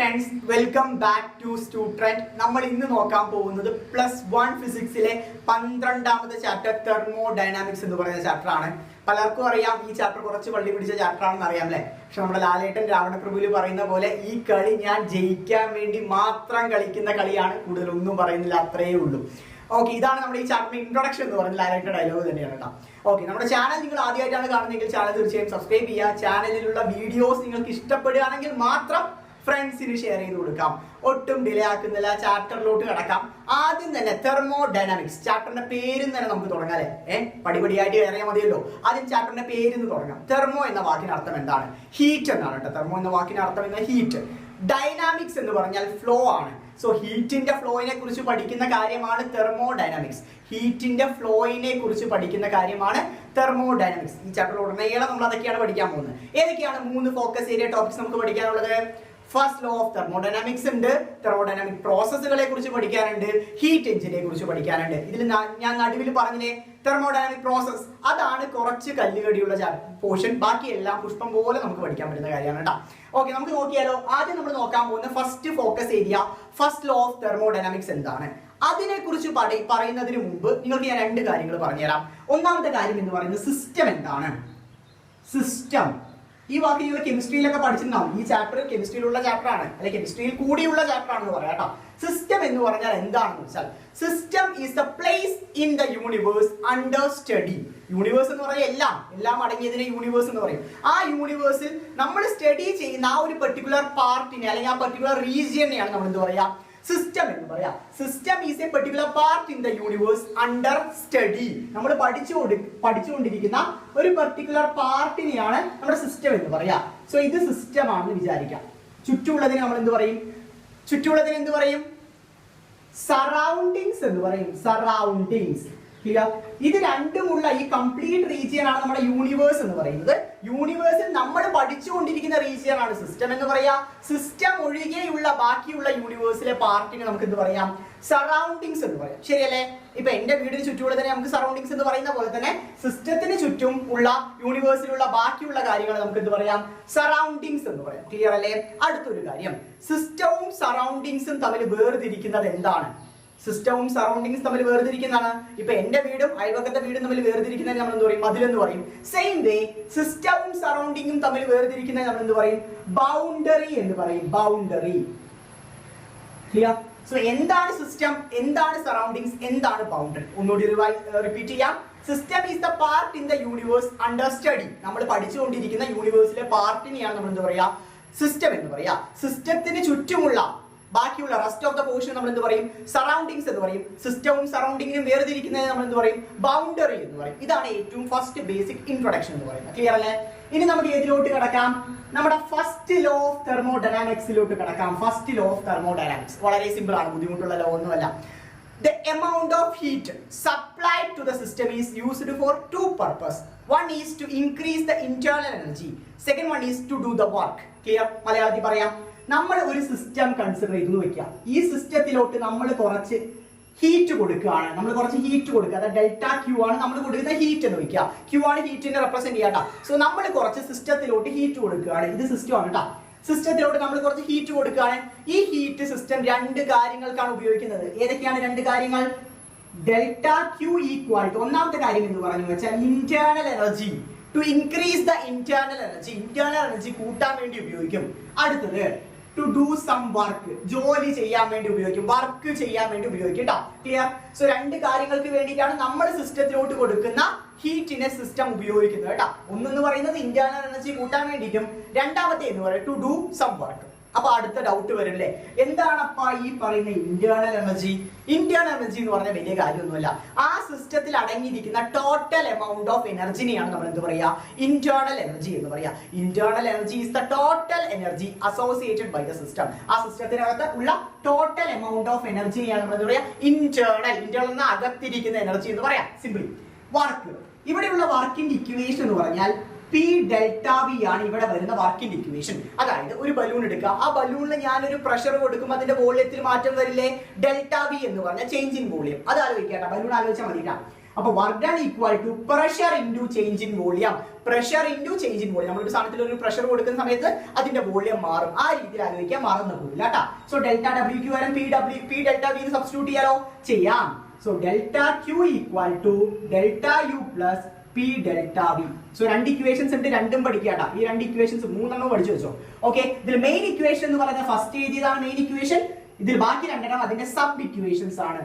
Friends, welcome back to Stutrend. നമ്മൾ ഇന്ന് നോക്കാൻ പോകുന്നത് +1 ഫിസിക്സിലെ 12ാമത്തെ ചാപ്റ്റർ തെർമോഡൈനാമിക്സ് എന്ന് പറയുന്ന ചാപ്റ്റർ ആണ്. പലർക്കും അറിയാം ഈ ചാപ്റ്റർ കുറച്ച് വള്ളി പിടിച്ച ചാപ്റ്റർ ആണെന്ന് അറിയാം അല്ലേ. പക്ഷെ നമ്മുടെ ലാലേട്ടൻ രാവണപ്രഭുവിൽ പറയുന്ന പോലെ ഈ കളി ഞാൻ ജയിക്കാൻ വേണ്ടി മാത്രം കളിക്കുന്ന കളിയാണ്, കൂടുതലൊന്നും പറയുന്നില്ല, അത്രയേ ഉള്ളൂ. ഓക്കെ, ഇതാണ് നമ്മുടെ ഈ ചാപ്റ്ററിന്റെ ഇൻട്രൊഡക്ഷൻ എന്ന് പറയുന്നത്. ലാലേട്ടൻ ഡയലോഗ് തന്നെയാണ് കേട്ടോ. ഓക്കെ, നമ്മുടെ ചാനൽ നിങ്ങൾ ആദ്യമായിട്ടാണ് കാണുന്നതെങ്കിൽ ചാനൽ തീർച്ചയായും സബ്സ്ക്രൈബ് ചെയ്യുക. ചാനലിലുള്ള വീഡിയോസ് നിങ്ങൾക്ക് ഇഷ്ടപ്പെടുകയാണെങ്കിൽ മാത്രം ഫ്രണ്ട്സിന് ഷെയർ ചെയ്ത് കൊടുക്കാം. ഒട്ടും ഡിലേ ആക്കുന്നില്ല, ചാപ്റ്ററിലോട്ട് കിടക്കാം. ആദ്യം തന്നെ തെർമോഡൈനാമിക്സ്, ചാപ്റ്ററിന്റെ പേരിൽ തന്നെ നമുക്ക് തുടങ്ങാം അല്ലേ. പടിപടിയായിട്ട് കയറിയാൽ മതിയല്ലോ. ആദ്യം ചാപ്റ്ററിന്റെ പേരിൽ നിന്ന് തുടങ്ങാം. തെർമോ എന്ന വാക്കിന് അർത്ഥം എന്താണ്? ഹീറ്റ് എന്നാണ് കേട്ടോ. തെർമോ എന്ന വാക്കിന് അർത്ഥം എന്ന ഹീറ്റ്. ഡൈനാമിക്സ് എന്ന് പറഞ്ഞാൽ ഫ്ലോ ആണ്. സോ ഹീറ്റിന്റെ ഫ്ലോയിനെ കുറിച്ച് പഠിക്കുന്ന കാര്യമാണ് തെർമോഡൈനാമിക്സ്. ഹീറ്റിന്റെ ഫ്ലോയിനെ കുറിച്ച് പഠിക്കുന്ന കാര്യമാണ് തെർമോഡൈനാമിക്സ്. ഈ ചാപ്റ്ററിൽ ഉടനീളം നമ്മൾ അതൊക്കെയാണ് പഠിക്കാൻ പോകുന്നത്. ഏതൊക്കെയാണ് 3 ഫോക്കസ് ഏരിയ ടോപ്പിക്സ് നമുക്ക് പഠിക്കാനുള്ളത്? ഫസ്റ്റ് ലോ ഓഫ് തെർമോഡൈനാമിക്സ് ഉണ്ട്, തെർമോഡൈനാമിക് പ്രോസസ്സുകളെ കുറിച്ച് പഠിക്കാനുണ്ട്, ഹീറ്റ് എഞ്ചിനെ കുറിച്ച് പഠിക്കാനുണ്ട്. ഇതിൽ ഞാൻ നടുവിൽ പറഞ്ഞില്ലേ തെർമോഡൈനാമിക് പ്രോസസ്, അതാണ് കുറച്ച് കല്ലുകടിയുള്ള പോർഷൻ. ബാക്കിയെല്ലാം പുഷ്പം പോലെ നമുക്ക് പഠിക്കാൻ പറ്റുന്ന കാര്യമാണ് കേട്ടോ. ഓക്കെ, നമുക്ക് നോക്കിയാലോ. ആദ്യം നമ്മൾ നോക്കാൻ പോകുന്ന first focus area, first law of thermodynamics എന്താണ്? അതിനെ കുറിച്ച് പറയുന്നതിന് മുമ്പ് നിങ്ങൾക്ക് ഞാൻ 2 കാര്യങ്ങൾ പറഞ്ഞുതരാം. ഒന്നാമത്തെ കാര്യം എന്ന് പറയുന്നത് സിസ്റ്റം എന്താണ്? സിസ്റ്റം, ഈ വാക്ക് നിങ്ങൾ കെമിസ്ട്രിയിലൊക്കെ പഠിച്ചിട്ടുണ്ടാവും. ഈ ചാപ്റ്റർ കെമിസ്ട്രിയിലുള്ള ചാപ്റ്റർ ആണ്, അല്ലെങ്കിൽ കെമിസ്ട്രിയിൽ കൂടിയുള്ള ചാപ്റ്റർ ആണെന്ന് പറയാം കേട്ടോ. സിസ്റ്റം എന്ന് പറഞ്ഞാൽ എന്താണെന്ന് വെച്ചാൽ, system is the place in the universe under study. Universe എന്ന് പറഞ്ഞാൽ എല്ലാം അടങ്ങിയതിനെ യൂണിവേഴ്സ് എന്ന് പറയും. ആ യൂണിവേഴ്സിൽ നമ്മൾ സ്റ്റഡി ചെയ്യുന്ന ആ ഒരു പെർട്ടിക്കുലർ പാർട്ടിനെ അല്ലെങ്കിൽ ആ പെർട്ടിക്കുലർ റീജിയനെയാണ് നമ്മൾ എന്ത് പറയാ? സിസ്റ്റം എന്ന് പറയാം. System is A particular part in the universe under study. നമ്മൾ പഠിച്ചുകൊണ്ടിരിക്കുന്ന ഒരു പെർട്ടിക്കുലർ പാർട്ടിനെയാണ് നമ്മുടെ സിസ്റ്റം എന്ന് പറയാ. സോ ഇത് സിസ്റ്റം ആണെന്ന് വിചാരിക്കാം. ചുറ്റുമുള്ളതിന് നമ്മൾ എന്ത് പറയും? ചുറ്റുമുള്ളതിന് എന്ത് പറയും? സറൗണ്ടിങ്സ് എന്ന് പറയും. സറൗണ്ടിങ്സ്. ഇത് രണ്ടുമുള്ള ഈ കംപ്ലീറ്റ് റീജിയൻ ആണ് നമ്മുടെ യൂണിവേഴ്സ് എന്ന് പറയുന്നത്. യൂണിവേഴ്സിൽ നമ്മൾ പഠിച്ചുകൊണ്ടിരിക്കുന്ന റീജിയൻ ആണ് സിസ്റ്റം എന്ന് പറയാ. സിസ്റ്റം ഒഴികെയുള്ള ബാക്കിയുള്ള യൂണിവേഴ്സിലെ പാർട്ടിനെ നമുക്ക് എന്ത് പറയാം? സറൗണ്ടിങ്സ് എന്ന് പറയാം. ശരിയല്ലേ? ഇപ്പൊ എന്റെ വീടിന് ചുറ്റുമുള്ളതിനെ നമുക്ക് സറൗണ്ടിങ്സ് എന്ന് പറയുന്ന പോലെ തന്നെ സിസ്റ്റത്തിന് ചുറ്റും ഉള്ള യൂണിവേഴ്സിലുള്ള ബാക്കിയുള്ള കാര്യങ്ങൾ നമുക്ക് എന്ത് പറയാം? സറൗണ്ടിങ്സ് എന്ന് പറയാം. ക്ലിയർ അല്ലേ? അടുത്തൊരു കാര്യം, സിസ്റ്റവും സറൗണ്ടിങ്സും തമ്മിൽ വേർതിരിക്കുന്നത് എന്താണ്? സിസ്റ്റവും സറൗണ്ടിങ്സ് തമ്മിൽ വേർതിരിക്കുന്നതാണ്. ഇപ്പൊ എന്റെ വീടും അയൽവക്കത്തെ വീടും തമ്മിൽ വേർതിരിക്കുന്നതിന് നമ്മൾ എന്ത് പറയും? മതിലെന്ന് പറയും. സെയിം വേ സിസ്റ്റവും സറൗണ്ടിങ്ങും തമ്മിൽ വേർതിരിക്കുന്നതിന് നമ്മൾ എന്ത് പറയും? ബൗണ്ടറി എന്ന് പറയും. ബൗണ്ടറി. ക്ലിയർ? സോ എന്താണ് സിസ്റ്റം, എന്താണ് സറൗണ്ടിങ്സ്, എന്താണ് ബൗണ്ടറി? ഒന്നുകൂടി റിപ്പീറ്റ് ചെയ്യാം. System is the part in the universe under study. നമ്മൾ പഠിച്ചുകൊണ്ടിരിക്കുന്ന യൂണിവേഴ്സിലെ പാർട്ടിനെയാണ് നമ്മൾ എന്ത് പറയാ? സിസ്റ്റം എന്ന് പറയാ. സിസ്റ്റത്തിന് ചുറ്റുമുള്ള ബാക്കിയുള്ള റെസ്റ്റ് ഓഫ് ദ പോർഷൻ നമ്മൾ എന്ത് പറയും? സറൗണ്ടിങ്സ് എന്ന് പറയും. സിസ്റ്റവും സറൗണ്ടിങ്ങിനും വേർതിരിക്കുന്നതിന് നമ്മൾ എന്ത് പറയും? ബൗണ്ടറി എന്ന് പറയും. ഇതാണ് ഏറ്റവും ഫസ്റ്റ് ബേസിക് ഇൻട്രൊഡക്ഷൻ എന്ന് പറയുന്നത്. ക്ലിയർ അല്ലേ? ഇനി നമുക്ക് ഏതിലോട്ട് കിടക്കാം? നമ്മുടെ ഫസ്റ്റ് ലോ ഓഫ് തെർമോഡൈനാമിക്സിലോട്ട് കിടക്കാം. ഫസ്റ്റ് ലോ ഓഫ് തെർമോഡൈനാമിക്സ് വളരെ സിമ്പിൾ ആണ്, ബുദ്ധിമുട്ടുള്ള ലോ ഒന്നുമല്ല. The amount of heat supplied to the system is used for 2 purposes. One is to increase the internal energy. Second one is to do the work. Clear? മലയാളത്തിൽ പറയാം. നമ്മൾ ഒരു system consider ചെയ്തു വെക്കാം. ഈ സിസ്റ്റത്തിലോട്ട് നമ്മൾ കുറച്ച് ഹീറ്റ് കൊടുക്കുകയാണ്. അത് ഡെൽറ്റ ക്യൂ ആണ് നമ്മൾ കൊടുക്കുന്ന ഹീറ്റ് എന്ന് വെക്കുക. ക്യൂ ആണ് ഹീറ്റിനെ റെപ്രസെന്റ് ചെയ്യാട്ടോ. സോ നമ്മൾ കുറച്ച് സിസ്റ്റത്തിലോട്ട് ഹീറ്റ് കൊടുക്കുകയാണ്. ഇത് സിസ്റ്റം ആണ് കേട്ടോ. സിസ്റ്റത്തിലോട്ട് നമ്മൾ കുറച്ച് ഹീറ്റ് കൊടുക്കുകയാണ്. ഈ ഹീറ്റ് സിസ്റ്റം 2 കാര്യങ്ങൾക്കാണ് ഉപയോഗിക്കുന്നത്. ഏതൊക്കെയാണ് 2 കാര്യങ്ങൾ? ഡെൽറ്റ ക്യൂ ഈക്വൽ ടു, ഒന്നാമത്തെ കാര്യം എന്ന് പറഞ്ഞു വെച്ചാൽ internal energy. To increase the internal energy കൂട്ടാൻ വേണ്ടി ഉപയോഗിക്കും. അടുത്തത് ടു ഡു സം വർക്ക്, ജോലി ചെയ്യാൻ വേണ്ടി ഉപയോഗിക്കും, വർക്ക് ചെയ്യാൻ വേണ്ടി ഉപയോഗിക്കും കേട്ടോ. ക്ലിയർ? സോ 2 കാര്യങ്ങൾക്ക് വേണ്ടിയിട്ടാണ് നമ്മൾ സിസ്റ്റത്തിലോട്ട് കൊടുക്കുന്ന ഹീറ്റിനെ സിസ്റ്റം ഉപയോഗിക്കുന്നത് കേട്ടോ. ഒന്നെന്ന് പറയുന്നത് ഇന്റേണൽ എനർജി കൂട്ടാൻ വേണ്ടിയിട്ടും, രണ്ടാമത്തെ എന്ന് പറയുന്നത് ടു ഡു സം വർക്ക്. അപ്പൊ അടുത്ത ഡൗട്ട് വരില്ലേ, എന്താണപ്പാ ഈ പറയുന്ന ഇന്റേണൽ എനർജി? ഇന്റേണൽ എനർജി എന്ന് പറഞ്ഞാൽ വലിയ കാര്യമൊന്നുമല്ല. ആ സിസ്റ്റത്തിൽ അടങ്ങിയിരിക്കുന്ന ടോട്ടൽ എമൗണ്ട് ഓഫ് എനർജിനെയാണ് നമ്മൾ എന്ത് പറയാ? ഇന്റേണൽ എനർജി എന്ന് പറയാ. Internal energy is the total energy associated by the system. ആ സിസ്റ്റത്തിനകത്ത് ഉള്ള ടോട്ടൽ എമൗണ്ട് ഓഫ് എനർജിയാണ് നമ്മൾ എന്ത് പറയാ? ഇന്റേണൽ എന്ന അകത്തിരിക്കുന്ന എനർജി എന്ന് പറയാം. സിംപിളി. വർക്ക്, ഇവിടെയുള്ള വർക്കിന്റെ ഇക്വേഷൻ എന്ന് പറഞ്ഞാൽ പി ഡെൽറ്റ വി ആണ് ഇവിടെ വരുന്ന വർക്കിന്റെ ഇക്വേഷൻ. അതായത് ഒരു ബലൂൺ എടുക്കുക, ആ ബലൂണിൽ ഞാനൊരു പ്രഷർ കൊടുക്കുമ്പോൾ അതിന്റെ വോളിയത്തിൽ മാറ്റം വരില്ലേ? ഡെൽറ്റ വി എന്ന് പറഞ്ഞാൽ ചേഞ്ച് ഇൻ വോളിയം. അത് ആലോചിക്കട്ടെ, ബലൂൺ ആലോചിച്ചാൽ മതിട്ടാ. അപ്പൊ work done equal to pressure into change in volume. Pressure into change in volume. നമ്മളൊരു സാധനത്തിൽ ഒരു പ്രഷർ കൊടുക്കുന്ന സമയത്ത് അതിന്റെ വോളിയം മാറും. ആ രീതിയിൽ ആലോചിക്കാൻ മറന്നു പോകില്ല കേട്ടോ. സോ ഡെൽറ്റ ഡബ്ല്യു ക്യൂ വരും പി ഡെൽറ്റ വി സബ്സ്റ്റിറ്റ്യൂട്ട് ചെയ്യാലോ, ചെയ്യാം. So delta Q equal to delta U plus P delta V. So രണ്ട് ഇക്വേഷൻസ് ഉണ്ട്, രണ്ടും പഠിക്കാട്ടാ. ഈ രണ്ട് ഇക്വേഷൻസ് 3 പഠിച്ചു വെച്ചോ. ഓക്കെ, ഇതിൽ മെയിൻ ഇക്വേഷൻ എന്ന് പറയുന്നത് ഫസ്റ്റ് എഴുതിയതാണ് മെയിൻ ഇക്വേഷൻ. ഇതിൽ ബാക്കി 2 അതിന്റെ സബ് ഇക്വേഷൻസ് ആണ്.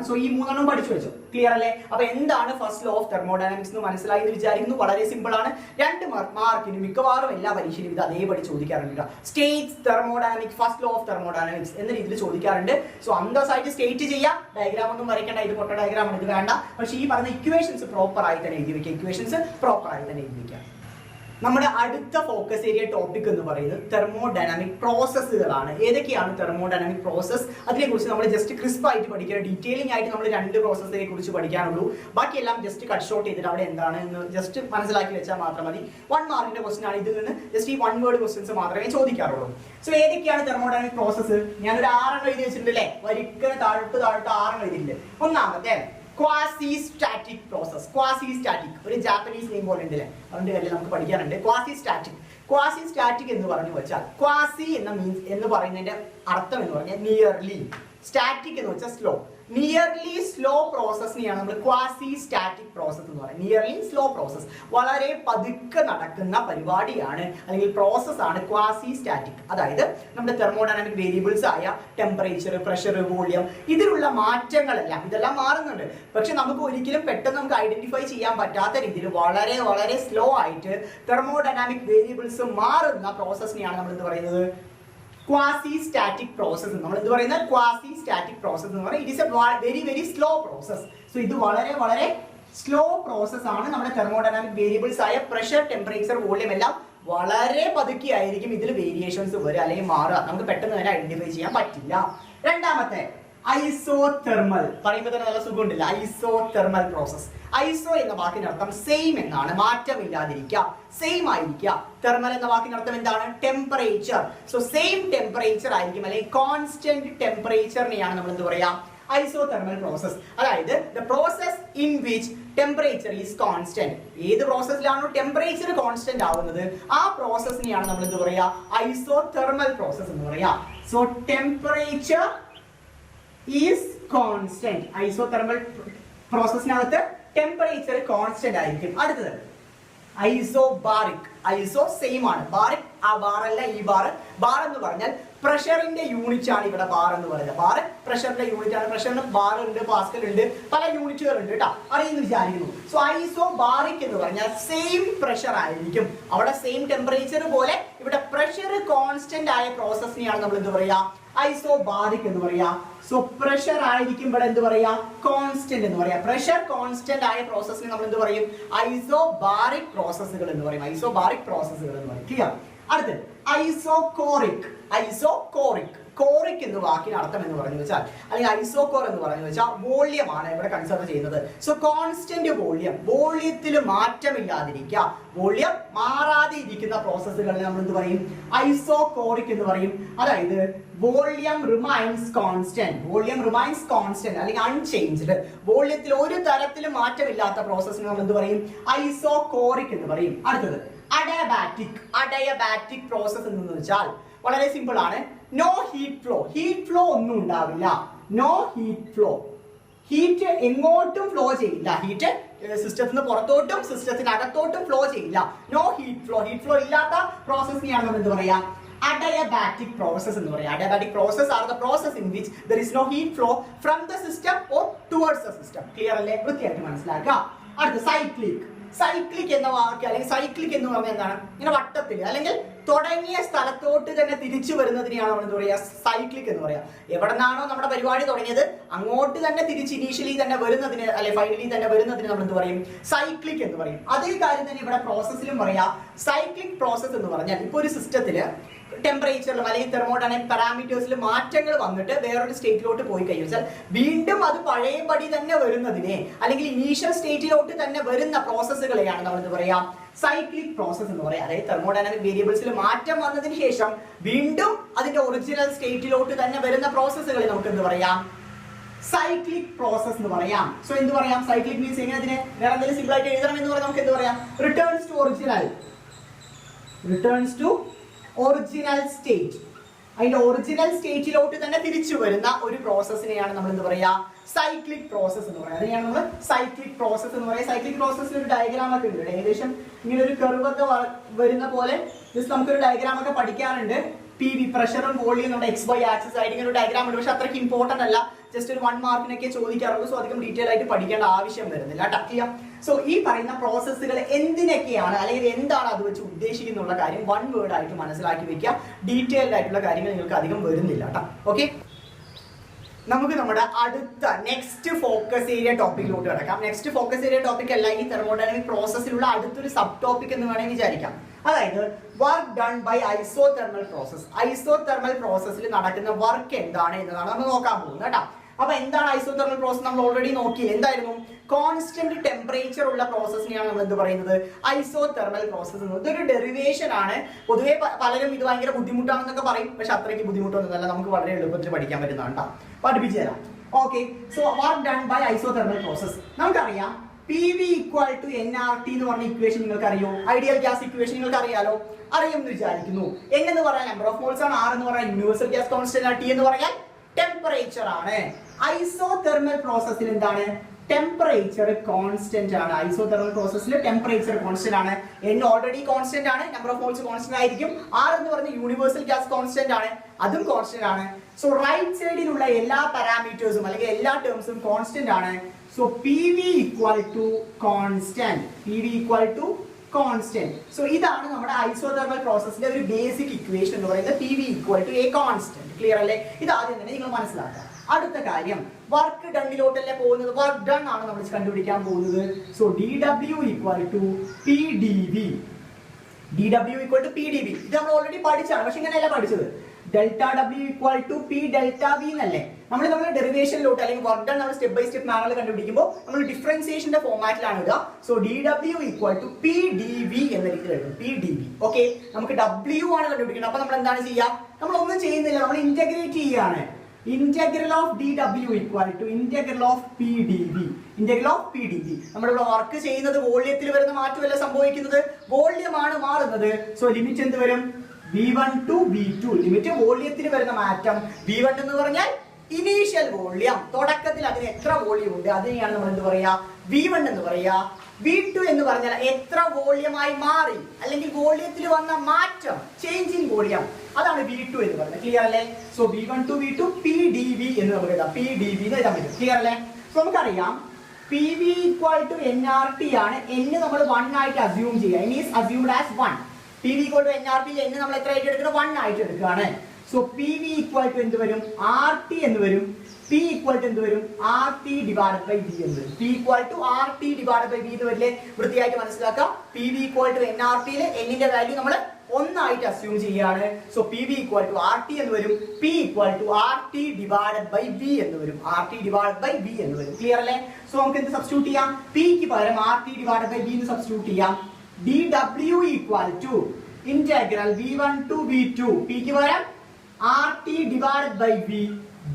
സോ ഈ 3 പഠിച്ചു വെച്ചോ. ക്ലിയർ അല്ലേ? അപ്പൊ എന്താണ് ഫസ്റ്റ് ലോ ഓഫ് തെർമോഡൈനാമിക്സ് എന്ന് മനസ്സിലായി എന്ന് വിചാരിക്കുന്നു. വളരെ സിമ്പിൾ ആണ്. 2 മാർക്കിന് മിക്കവാറും എല്ലാ പരീക്ഷയിലും ഇത് അതേപടി ചോദിക്കാറുണ്ട്. State thermodynamic first law of thermodynamics എന്ന രീതിയിൽ ചോദിക്കാറുണ്ട്. സോ അന്തസ്സായിട്ട് സ്റ്റേറ്റ് ചെയ്യാം. ഡയഗ്രാം ഒന്നും വരയ്ക്കേണ്ട, ഇത് പൊട്ട ഡയഗ്രാം ആണ്, ഇത് വേണ്ട. പക്ഷേ ഈ പറഞ്ഞ ഇക്വേഷൻസ് പ്രോപ്പർ ആയി തന്നെ എഴുതി വെക്കുക. നമ്മുടെ അടുത്ത ഫോക്കസ് ഏരിയ ടോപ്പിക് എന്ന് പറയുന്നത് തെർമോഡൈനാമിക് പ്രോസസ്സുകളാണ്. ഏതൊക്കെയാണ് തെർമോഡൈനാമിക് പ്രോസസ്? അതിനെക്കുറിച്ച് നമ്മൾ ജസ്റ്റ് ക്രിസ്പ് ആയിട്ട് പഠിക്കുക. ഡീറ്റെയിലിംഗ് ആയിട്ട് നമ്മൾ 2 പ്രോസസ്സിനെ കുറിച്ച് പഠിക്കാനുള്ളൂ. ബാക്കിയെല്ലാം ജസ്റ്റ് കട്ട് ഷോട്ട് ചെയ്തിട്ട് അവിടെ എന്താണ് എന്ന് ജസ്റ്റ് മനസ്സിലാക്കി വെച്ചാൽ മാത്രം മതി. 1 മാർക്കിന്റെ ക്വസ്റ്റൻ ആണ്. ഇതിൽ നിന്ന് ജസ്റ്റ് ഈ 1 വേർഡ് ക്വസ്റ്റൻസ് മാത്രമേ ചോദിക്കാറുള്ളൂ. സോ ഏതൊക്കെയാണ് തെർമോഡൈനാമിക് പ്രോസസ്സ്? ഞാനൊരു 6 എഴുതി വെച്ചിട്ടുണ്ട് അല്ലേ? വരിക്കന് താഴോട്ട് 6 എഴുതിയിട്ടുണ്ട്. ഒന്നാമത്തെ quasi static process. Quasi static ഒരു ജാപ്പനീസ് നെയിം പോലെ ഉണ്ട് അല്ലേ? അതിന്റെ കാര്യം നമുക്ക് പഠിക്കാനുണ്ട്. ക്വാസി സ്റ്റാറ്റിക് എന്ന് പറഞ്ഞു വെച്ചാൽ ക്വാസി എന്ന് പറയുന്നതിന്റെ അർത്ഥം എന്ന് പറഞ്ഞാൽ നിയർലി. സ്റ്റാറ്റിക് എന്ന് വെച്ചാൽ സ്ലോ. നിയർലി സ്ലോ പ്രോസസ്സിനെയാണ് നമ്മൾ ക്വാസി സ്റ്റാറ്റിക് പ്രോസസ് എന്ന് പറയുന്നത്. നിയർലി സ്ലോ പ്രോസസ്, വളരെ പതുക്കെ നടക്കുന്ന പരിപാടിയാണ് അല്ലെങ്കിൽ പ്രോസസ് ആണ് ക്വാസി സ്റ്റാറ്റിക്. അതായത് നമ്മുടെ തെർമോഡൈനാമിക് വേരിയബിൾസ് ആയ ടെമ്പറേച്ചർ, പ്രഷർ, വോളിയം, ഇതിലുള്ള മാറ്റങ്ങളെല്ലാം ഇതെല്ലാം മാറുന്നുണ്ട്. പക്ഷെ നമുക്ക് ഒരിക്കലും പെട്ടെന്ന് നമുക്ക് ഐഡന്റിഫൈ ചെയ്യാൻ പറ്റാത്ത രീതിയിൽ വളരെ വളരെ സ്ലോ ആയിട്ട് തെർമോഡൈനാമിക് വേരിയബിൾസ് മാറുന്ന പ്രോസസ്സിനെയാണ് നമ്മൾ എന്ത് പറയുന്നത്? Quasi static process. നമ്മൾ എന്ത് പറയുന്നത്? ക്വാസി സ്റ്റാറ്റിക് പ്രോസസ് എന്ന് പറയുന്നത് it is A very very slow process. So ഇത് വളരെ വളരെ സ്ലോ പ്രോസസ് ആണ്. നമ്മുടെ തെർമോഡൈനാമിക് വേരിയബിൾസ് ആയ പ്രഷർ, ടെമ്പറേച്ചർ, വോളിയം എല്ലാം വളരെ പതുക്കെ ആയിരിക്കും ഇതിൽ വേരിയേഷൻസ് വരിക അല്ലെങ്കിൽ മാറുക. നമുക്ക് പെട്ടെന്ന് തന്നെ ഐഡന്റിഫൈ ചെയ്യാൻ പറ്റില്ല. രണ്ടാമത്തെ ഐസോതെർമൽ. പറയുമ്പോൾ തന്നെ നല്ല സുഖമുണ്ടല്ലോ. Isothermal process. ഐസോ എന്ന വാക്കിനർത്ഥം സെയിം എന്നാണ്, മാറ്റമില്ലാതിരിക്കുക, സെയിം ആയിരിക്കുക. തെർമൽ എന്ന വാക്കിനർത്ഥം എന്താണ്? ടെമ്പറേച്ചർ. സോ സെയിം ടെമ്പറേച്ചർ ആയിരിക്കും അല്ലെങ്കിൽ കോൺസ്റ്റന്റ് ടെമ്പറേച്ചറിനെയാണ് നമ്മൾ എന്ത് പറയാ? Isothermal process. അതായത് the process in which temperature is constant. ഏത് പ്രോസസ്സിലാണോ ടെമ്പറേച്ചർ കോൺസ്റ്റന്റ് ആവുന്നത് ആ പ്രോസസ്സിനെയാണ് നമ്മൾ എന്ത് പറയാ? ഐസോതെർമൽ പ്രോസസ് എന്ന് പറയാ. So temperature is constant. Isothermal പ്രോസസ്സിനകത്ത് ടെമ്പറേച്ചർ കോൺസ്റ്റന്റ് ആയിരിക്കും. അടുത്തത് ഐസോബാറിക്. ഐസോ സെയിം ആണ്, ബാറിക് ആ ബാറല്ല ഈ ബാർ. ബാർ എന്ന് പറഞ്ഞാൽ പ്രഷറിന്റെ യൂണിറ്റ് ആണ് ഇവിടെ ബാർ എന്ന് പറയുന്നത്. ബാർ പ്രഷറിന്റെ യൂണിറ്റ് ആണ്. പ്രഷറിന് ബാർ ഉണ്ട്, പാസ്കൽ ഉണ്ട്, പല യൂണിറ്റുകൾ ഉണ്ട് കേട്ടോ, അറിയുന്നു വിചാരിക്കുന്നു. സോ ഐസോബാറിക് എന്ന് പറഞ്ഞാൽ സെയിം പ്രഷർ ആയിരിക്കും. അവിടെ സെയിം ടെമ്പറേച്ചർ പോലെ ഇവിടെ പ്രഷർ കോൺസ്റ്റന്റ് ആയ പ്രോസസ്സിനെയാണ് നമ്മൾ എന്ത് പറയാ? ഐസോബാറിക് എന്ന് പറയാ. സോ പ്രഷർ ആയിരിക്കും ഇവിടെ എന്ത് പറയാ? കോൺസ്റ്റന്റ് എന്ന് പറയാം. പ്രഷർ കോൺസ്റ്റന്റ് ആയ പ്രോസസ്സിനെ നമ്മൾ എന്ത് പറയും? ഐസോബാറിക് പ്രോസസ്സുകൾ എന്ന് പറയും. ഐസോബാറിക് പ്രോസസ്സുകൾ എന്ന് പറയും. ക്ലിയർ? അടുത്ത് ഐസോകോറിക്. കോറിക് എന്ന് വാക്കിന് അർത്ഥം എന്ന് പറഞ്ഞു വെച്ചാൽ അല്ലെങ്കിൽ ഐസോകോർ എന്ന് പറഞ്ഞു വെച്ചാൽ വോള്യം ആണ് ഇവിടെ കൺസിഡർ ചെയ്യുന്നത്. സോ കോൺസ്റ്റന്റ് വോള്യം, വോള്യത്തിൽ മാറ്റമില്ലാതിരിക്കുക, വോള്യം മാറാതെ ഇരിക്കുന്ന പ്രോസസ്സുകളിൽ നമ്മൾ എന്ത് പറയും? ഐസോകോറിക് എന്ന് പറയും. അതായത് വോള്യം റിമൈൻസ് കോൺസ്റ്റന്റ് അല്ലെങ്കിൽ അൺചേഞ്ച്ഡ്, വോള്യത്തിൽ ഒരു തരത്തിലും മാറ്റമില്ലാത്ത പ്രോസസ്സിന് നമ്മൾ എന്ത് പറയും? ഐസോകോറിക് എന്ന് പറയും. അടുത്തത് അഡയബാറ്റിക് പ്രോസസ് എന്ന് വെച്ചാൽ വളരെ സിമ്പിൾ ആണ്. നോ ഹീറ്റ് ഫ്ലോ ഒന്നും ഉണ്ടാവില്ല. നോ ഹീറ്റ് ഫ്ലോ, ഹീറ്റ് എങ്ങോട്ടും ഫ്ലോ ചെയ്യില്ല. ഹീറ്റ് സിസ്റ്റത്തിന് പുറത്തോട്ടും സിസ്റ്റത്തിനകത്തോട്ടും ഫ്ലോ ചെയ്യില്ല. നോ ഹീറ്റ് ഫ്ലോ ഇല്ലാത്ത പ്രോസസ്സിനെയാണ് നമ്മൾ എന്ത് പറയാ? Adiabatic process എന്ന് പറയാം. Adiabatic process are the process in which there is no heat flow from the system or towards the system. Clear അല്ലേ? വൃത്തിയായിട്ട് മനസ്സിലാക്കുക. അടുത്ത സൈക്ലിക് എന്ന വാക്ക് അല്ലെങ്കിൽ സൈക്ലിക് എന്ന് പറഞ്ഞാൽ എന്താണ്? ഇങ്ങനെ വട്ടത്തിൽ അല്ലെങ്കിൽ തുടങ്ങിയ സ്ഥലത്തോട്ട് തന്നെ തിരിച്ചു വരുന്നതിനെയാണ് നമ്മൾ എന്ത് പറയുക? സൈക്ലിക് എന്ന് പറയാം. എവിടെ നിന്നാണോ നമ്മുടെ പരിപാടി തുടങ്ങിയത് അങ്ങോട്ട് തന്നെ തിരിച്ച് ഇനീഷ്യലി തന്നെ വരുന്നതിന് അല്ലെങ്കിൽ ഫൈനലി തന്നെ വരുന്നതിന് നമ്മൾ എന്ത് പറയും? സൈക്ലിക് എന്ന് പറയും. അതേ കാര്യം തന്നെ ഇവിടെ പ്രോസസ്സിലും പറയാം. സൈക്ലിക് പ്രോസസ് എന്ന് പറഞ്ഞാൽ ഇപ്പോൾ ഒരു സിസ്റ്റത്തില് ടെമ്പറേച്ചറിലും അല്ലെങ്കിൽ തെർമോഡൈനാമിക് പാരാമീറ്റേഴ്സിൽ മാറ്റങ്ങൾ വന്നിട്ട് വേറൊരു സ്റ്റേറ്റിലോട്ട് പോയി കഴിഞ്ഞാൽ വീണ്ടും അത് പഴയപടി തന്നെ വരുന്നതിനെ അല്ലെങ്കിൽ ഇനീഷ്യൽ സ്റ്റേറ്റിലോട്ട് തന്നെ വരുന്ന പ്രോസസ്സുകളെയാണ് നമ്മൾ എന്ത് പറയാം? സൈക്ലിക് പ്രോസസ് എന്ന് പറയാം. അതായത് തെർമോഡൈനാമിക് വേരിയബിൾസിൽ മാറ്റം വന്നതിന് ശേഷം വീണ്ടും അതിന്റെ ഒറിജിനൽ സ്റ്റേറ്റിലോട്ട് തന്നെ വരുന്ന പ്രോസസ്സുകളെ നമുക്ക് എന്ത് പറയാം? സൈക്ലിക് പ്രോസസ് എന്ന് പറയാം. സോ എന്ത് പറയാം? സൈക്ലിക് മീൻസ് എങ്ങനെ അതിനെ വേറെ എന്തെങ്കിലും സിമ്പിൾ ആയിട്ട് എഴുതണം എന്ന് പറയാം. നമുക്ക് എന്ത് പറയാം? Returns to original state. അതിന്റെ ഒറിജിനൽ സ്റ്റേറ്റിലോട്ട് തന്നെ തിരിച്ചു വരുന്ന ഒരു പ്രോസസ്സിനെയാണ് നമ്മൾ എന്ത് പറയാ? സൈക്ലിക് പ്രോസസ് എന്ന് പറയാം. അതിനെയാണ് നമ്മൾ സൈക്ലിക് പ്രോസസ് എന്ന് പറയാം. സൈക്ലിക് പ്രോസസ്സിൽ ഒരു ഡയഗ്രാം ഒക്കെ ഉണ്ട്. ഏകദേശം ഇങ്ങനെ ഒരു കർവ് ഒക്കെ വരുന്ന പോലെ ജസ്റ്റ് നമുക്കൊരു ഡയഗ്രാം ഒക്കെ പഠിക്കാറുണ്ട്. PV പ്രഷറും വോളിയം നമ്മുടെ XY ആക്സിസ് ആയിട്ട് ഇങ്ങനെ ഒരു ഡയഗ്രാം ഉണ്ട്. പക്ഷെ അത്രയ്ക്ക് ഇമ്പോർട്ടന്റ് അല്ല. ജസ്റ്റ് ഒരു 1 മാർക്കിനൊക്കെ ചോദിക്കാറുള്ളൂ. സോ അധികം ഡീറ്റെയിൽ ആയിട്ട് പഠിക്കേണ്ട ആവശ്യം വരുന്നില്ല. ടച്ച് ചെയ്യാം. സോ ഈ പറയുന്ന പ്രോസസ്സുകൾ എന്തിനൊക്കെയാണ് അല്ലെങ്കിൽ എന്താണ് അത് വെച്ച് ഉദ്ദേശിക്കുന്നുള്ള കാര്യം 1 വേർഡ് ആയിട്ട് മനസ്സിലാക്കി വെക്കുക. ഡീറ്റെയിൽഡ് ആയിട്ടുള്ള കാര്യങ്ങൾ നിങ്ങൾക്ക് അധികം വരുന്നില്ല കേട്ടോ. ഓക്കെ, നമുക്ക് നമ്മുടെ അടുത്ത നെക്സ്റ്റ് ഫോക്കസ് ഏരിയ ടോപ്പിക്കിലോട്ട് കിടക്കാം. നെക്സ്റ്റ് ഫോക്കസ് ഏരിയ ടോപ്പിക് അല്ല, ഈ തെർമോഡൈനാമിക് പ്രോസസ്സിലുള്ള അടുത്തൊരു സബ് ടോപ്പിക് എന്ന് വേണമെങ്കിൽ വിചാരിക്കാം. അതായത് work done by isothermal process. Isothermal പ്രോസസ്സിൽ നടക്കുന്ന വർക്ക് എന്താണ് എന്നതാണ് നമ്മൾ നോക്കാൻ പോകുന്നത് കേട്ടോ. അപ്പൊ എന്താണ് ഐസോതെർമൽ പ്രോസസ്? നമ്മൾ ഓൾറെഡി നോക്കി. എന്തായിരുന്നു? കോൺസ്റ്റന്റ് ടെമ്പറേച്ചർ ഉള്ള പ്രോസസ്സിനെയാണ് നമ്മൾ എന്ത് പറയുന്നത്? Isothermal process. ഇതൊരു ഡെറിവേഷൻ ആണ്. പൊതുവെ പലരും ഇത് ഭയങ്കര ബുദ്ധിമുട്ടാണെന്നൊക്കെ പറയും. പക്ഷെ അത്രയ്ക്ക് ബുദ്ധിമുട്ടൊന്നുമല്ല, നമുക്ക് വളരെ എളുപ്പത്തിൽ പഠിക്കാൻ പറ്റുന്നതാണ് കേട്ടോ. പഠിപ്പിച്ചു തരാം. Okay, so work done by isothermal process. നമുക്കറിയാം PV equal to nRT എന്ന് പറഞ്ഞ ഇക്വേഷൻ നിങ്ങൾക്ക് അറിയോ? ഐഡിയൽ ഗ്യാസ് ഇക്വേഷൻ നിങ്ങൾക്ക് അറിയാലോ? അറിയുമെന്ന് വിചാരിക്കുന്നു. N എന്ന് പറഞ്ഞാൽ നമ്പർ ഓഫ് മോൾസ് ആണ്. R എന്ന് പറഞ്ഞാൽ യൂണിവേഴ്സൽ ഗ്യാസ് കോൺസ്റ്റന്റ് ആണ്. T എന്ന് പറഞ്ഞാൽ ടെമ്പറേച്ചർ ആണ്. ഐസോതെർമൽ പ്രോസസ്സിൽ എന്താണ്? ടെമ്പറേച്ചർ കോൺസ്റ്റന്റ് ആണ്. ഐസോതെർമൽ പ്രോസസ്സിൽ ടെമ്പറേച്ചർ കോൺസ്റ്റന്റ് ആണ്. N ഓൾറെഡി കോൺസ്റ്റന്റ് ആണ്. നമ്പർ ഓഫ് മോൾസ് കോൺസ്റ്റന്റ് ആയിരിക്കും. R എന്ന് പറഞ്ഞ യൂണിവേഴ്സൽ ഗ്യാസ് കോൺസ്റ്റന്റ് ആണ്. അതും കോൺസ്റ്റന്റ് ആണ്. സോ റൈറ്റ് സൈഡിലുള്ള എല്ലാ പാരാമീറ്റേഴ്സും അല്ലെങ്കിൽ എല്ലാ ടേംസും കോൺസ്റ്റന്റ് ആണ്. So PV equal to constant. PV equal to constant. So ഇതാണ് നമ്മുടെ ഐസോതെർമൽ പ്രോസസ്സിന്റെ ഒരു ബേസിക് ഇക്വേഷൻ എന്ന് പറയുന്നത്. PV equal to a constant. Clear അല്ലേ? ഇത് ആദ്യം തന്നെ നിങ്ങൾ മനസ്സിലാക്കുക. അടുത്ത കാര്യം വർക്ക് ഡണ്ണിലോട്ടല്ലേ പോകുന്നത്. വർക്ക് ഡൺ ആണ് നമ്മൾ കണ്ടുപിടിക്കാൻ പോകുന്നത്. So DW equal to PdV. DW equal to PdV. ഇത് നമ്മൾ ഓൾറെഡി പഠിച്ചാണ്. പക്ഷെ ഇങ്ങനെയല്ല പഠിച്ചത്. Delta W equal to P delta V എന്നല്ലേ നമ്മൾ ഡെറിവേഷനിലോട്ട് അല്ലെങ്കിൽ വർക്ക് ഡൺ നമ്മൾ സ്റ്റെപ്പ് ബൈ സ്റ്റെപ്പ് മാനുവൽ കണ്ടുപിടിക്കുമ്പോൾ നമ്മൾ ഡിഫറൻസിയേഷന്റെ ഫോർമാറ്റിലാണ് ഇടുക. So DW equal to PdV എന്ന രീതിയിൽ എഴുതും. PdV. ഓക്കെ, നമുക്ക് W ആണ് കണ്ടുപിടിക്കുന്നത്. അപ്പൊ നമ്മൾ എന്താണ് ചെയ്യുക? നമ്മൾ ഒന്നും ചെയ്യുന്നില്ല, നമ്മൾ ഇന്റഗ്രേറ്റ് ചെയ്യുകയാണ്. Integral of DW equal to integral of PdV. Integral of PdV. നമ്മളിവിടെ വർക്ക് ചെയ്യുന്നത് വോള്യത്തിൽ വരുന്ന മാറ്റമല്ല സംഭവിക്കുന്നത്, വോള്യമാണ് മാറുന്നത്. സോ ലിമിറ്റ് എന്ത് വരും? V1 to V2. ലിമിറ്റ് വോള്യത്തിൽ വരുന്ന മാറ്റം. V1 എന്ന് പറഞ്ഞാൽ ഇനീഷ്യൽ വോള്യം, തുടക്കത്തിൽ അതിന് എത്ര വോള്യം ഉണ്ട് അതിനെയാണ് നമ്മൾ എന്ത് പറയാ? V1 എന്ന് പറയാ. V2 എന്ന് പറഞ്ഞാൽ എത്ര വോള്യമായി മാറി അല്ലെങ്കിൽ വോള്യത്തിൽ വന്ന മാറ്റം, ചേഞ്ച് ഇൻ വോള്യം, അതാണ് V2 എന്ന് പറയുന്നത്. ക്ലിയർ അല്ലേ? So V1 to V2 PdV എന്ന് നമുക്ക് എഴുതാം. PdV എന്ന് എഴുതാൻ പറ്റും. ക്ലിയർ അല്ലേ? സോ നമുക്കറിയാം PV equal to nRT ആണ്. N നമ്മൾ 1 ആയിട്ട് അസ്യൂം ചെയ്യുക. N is assumed as 1. PV equal to nRT N നമ്മൾ എത്ര ആയിട്ട് എടുക്കണം? 1 ആയിട്ട് എടുക്കുകയാണ്. സോ PV equal to എന്ത് വരും? RT എന്ന് വരും. P equal to എന്ത് വരും? RT divided by V എന്ന് വരും. P equal to RT divided by V എന്ന് വരില്ലേ? വൃത്തിയായിട്ട് മനസ്സിലാക്കുക. PV equal to nRT യിലെ N ന്റെ വാല്യൂ നമ്മൾ 1 ആയിട്ട് അസ്യൂം ചെയ്യുകയാണ്. So PV equal to RT എന്ന് വരും. P equal to RT divided by V എന്ന് വരും. RT divided by V എന്ന് വരും. ക്ലിയർ അല്ലേ? സോ നമുക്ക് എന്ത് സബ്സ്റ്റിറ്റ്യൂട്ട് ചെയ്യാം? P ക്ക് പകരം RT divided by V എന്ന് സബ്സ്റ്റിറ്റ്യൂട്ട് ചെയ്യാം. DW equal to integral V1 to V2. P ക്ക് പകരം RT divided by V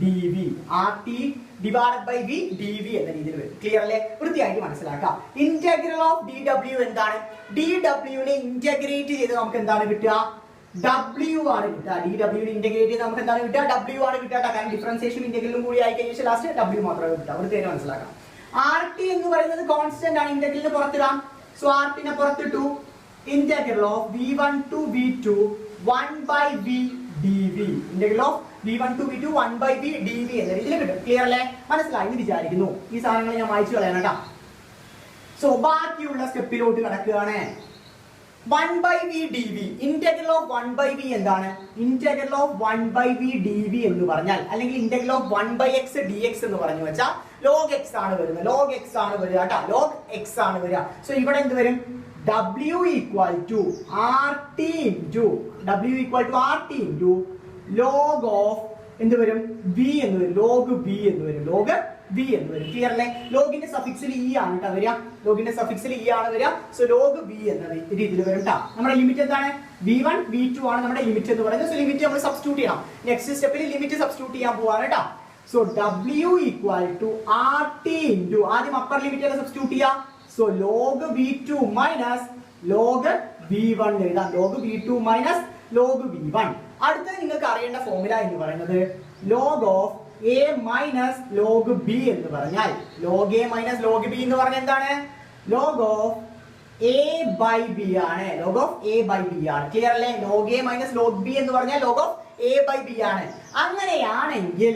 dV. RT divided by V dV എന്ന രീതിയിൽ വരും. ക്ലിയർ അല്ലേ? വൃത്തിയായിട്ട് മനസ്സിലാക്കാം. ഇന്റഗ്രൽ ഓഫ് DW എന്താണ്? DW നെ ഇന്റഗ്രേറ്റ് ചെയ്ത് നമുക്ക് എന്താണ് കിട്ടുക? W ആണ് കിട്ടുക. DW നെ ഇന്റഗ്രേറ്റ് ചെയ്ത് നമുക്ക് എന്താണ് കിട്ടുക? W ആണ് കിട്ടുക. കാരണം ഡിഫറൻസിയേഷൻ ഇന്റഗ്രലും കൂടി ആയി കഴിഞ്ഞാൽ ലാസ്റ്റ് W മാത്രമേ കിട്ടുക. വൃത്തിയായിട്ട് മനസ്സിലാക്കാം. RT എന്ന് പറയുന്നത് കോൺസ്റ്റന്റ് ആണ്. ഇന്റഗ്രലിന് പുറത്തിടാം. സോ RT നെ പുറത്തിട്ടു. Integral of V1 to V2 1 by V dV. Integral of V1 to V2 1 by V dV എന്ന രീതിയിൽ കിട്ടും. ക്ലിയർ അല്ലേ? മനസ്സിലായി എന്ന് വിചാരിക്കുന്നു. ഈ സാധനങ്ങൾ ഞാൻ വായിച്ചു കളയണം കേട്ടോ. സോ ബാക്കിയുള്ള സ്റ്റെപ്പിലോട്ട് കിടക്കുകയാണ്. 1 by V dV. Integral of 1 by V എന്താണ്? Integral of 1 by V dV എന്ന് പറഞ്ഞാൽ അല്ലെങ്കിൽ integral of 1 by x dx എന്ന് പറഞ്ഞു വെച്ചാൽ log x ആണ് വരുന്നത്. log x ആണ് വരിക കേട്ടോ. log x ആണ് വരിക. സോ ഇവിടെ എന്ത് വരും? W equal to RT into W equal to RT into log of എന്ത് വരും? V എന്ന് വരും. log V എന്ന് വരും. log V എന്ന് വരും. ക്ലിയർ അല്ലേ? ലോഗിന്റെ സഫിക്സിൽ E ആണ് കേട്ടോ വരിക. ലോഗിന്റെ സഫിക്സിൽ E ആണ് വരിക. സോ log V എന്ന രീതിയിൽ വരും കേട്ടോ. നമ്മുടെ ലിമിറ്റ് എന്താണ്? V1 V2 ആണ് നമ്മുടെ ലിമിറ്റ് എന്ന് പറയുന്നത്. സോ ലിമിറ്റ് നമ്മൾ സബ്സ്റ്റിറ്റ്യൂട്ട് ചെയ്യണം. നെക്സ്റ്റ് സ്റ്റെപ്പിൽ ലിമിറ്റ് സബ്സ്റ്റിറ്റ്യൂട്ട് ചെയ്യാൻ പോവാണ് കേട്ടോ. So W equal to RT into ആദ്യം അപ്പർ ലിമിറ്റ് സബ്സ്റ്റിറ്റ്യൂട്ട് ചെയ്യാം. So log V2 minus log V1 എഴുതാം. log V2 minus log V1. അടുത്തത് നിങ്ങൾക്ക് അറിയേണ്ട ഫോർമുല എന്ന് പറയുന്നത് log of A minus log B എന്ന് പറഞ്ഞാൽ log A minus log B എന്ന് പറഞ്ഞാൽ എന്താണ്? log of A by B ആണ്. log of A by B ആണ്. ക്ലിയർ അല്ലേ? log A minus log B എന്ന് പറഞ്ഞാൽ log of A by B ആണ്. അങ്ങനെയാണെങ്കിൽ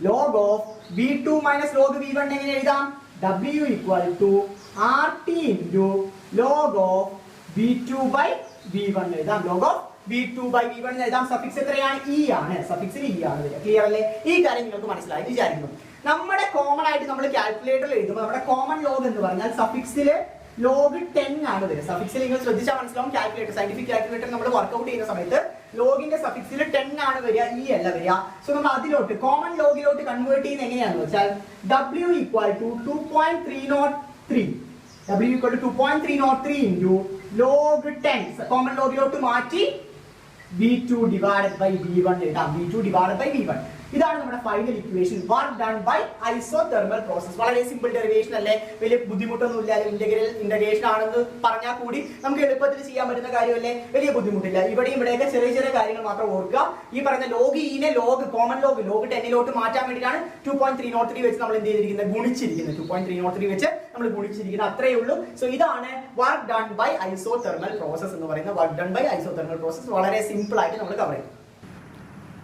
log of V2 minus log V1 എങ്ങനെ എഴുതാം? W equal to RT into log of V2 by V1 എഴുതാം. log of V2 by V1 എഴുതാം. Suffix എത്രയാണ്? E ആണ്. സഫിക്സിൽ E ആണ് വരിക. ക്ലിയർ അല്ലേ? ഈ കാര്യം നിങ്ങൾക്ക് മനസ്സിലായി വിചാരിക്കുന്നു. നമ്മുടെ കോമൺ ആയിട്ട് നമ്മൾ കാൽക്കുലേറ്ററിൽ എഴുതുമ്പോൾ നമ്മുടെ കോമൺ ലോഗ് എന്ന് പറഞ്ഞാൽ സഫിക്സിൽ log 10 ആണ് വരിക. സഫിക്സിൽ നിങ്ങൾ ശ്രദ്ധിച്ചാൽ മനസ്സിലാവും. കാൽക്കുലേറ്റർ സയന്റിഫിക് കാൽക്കുലേറ്റർ നമ്മൾ വർക്ക്ഔട്ട് ചെയ്യുന്ന സമയത്ത് ലോഗിന്റെ സഫിക്സിൽ 10 ആണ് വരിക, E അല്ല വരിക. സോ നമ്മൾ അതിലോട്ട് കോമൺ ലോഗിലോട്ട് കൺവേർട്ട് ചെയ്യുന്നത് എങ്ങനെയാണെന്ന് വെച്ചാൽ W equal to 2.303 W equal to 2.303 into log 10 common ലോഗിലോട്ട് മാറ്റി V2 ഡിവൈഡഡ് ബൈ V1 എഴുതാം. V2 divided by V1. ഇതാണ് നമ്മുടെ final equation. Work done by isothermal process. വളരെ സിമ്പിൾ ഡെറിവേഷൻ അല്ലേ? വലിയ ബുദ്ധിമുട്ടൊന്നും ഇല്ല. ഇന്റഗ്രേഷൻ ആണെന്ന് പറഞ്ഞാൽ കൂടി നമുക്ക് എളുപ്പത്തിൽ ചെയ്യാൻ പറ്റുന്ന കാര്യമല്ലേ? വലിയ ബുദ്ധിമുട്ടില്ല. ഇവിടെയും ഇവിടെയൊക്കെ ചെറിയ ചെറിയ കാര്യങ്ങൾ മാത്രം ഓർക്കുക. ഈ പറയുന്ന log E-നെ കോമൺ log 10 മാറ്റാൻ വേണ്ടിയിട്ടാണ് 2.303 വെച്ച് നമ്മൾ എന്ത് ചെയ്തിരിക്കുന്നത്? ഗുണിച്ചിരിക്കുന്നത്. 2.303 വെച്ച് നമ്മൾ ഗുണിച്ചിരിക്കുന്നത്. അത്രയേ ഉള്ളൂ. സോ ഇതാണ് work done by isothermal process എന്ന് പറയുന്നത്. Work done by isothermal process വളരെ സിമ്പിൾ ആയിട്ട് നമ്മൾ കവർ ചെയ്യും.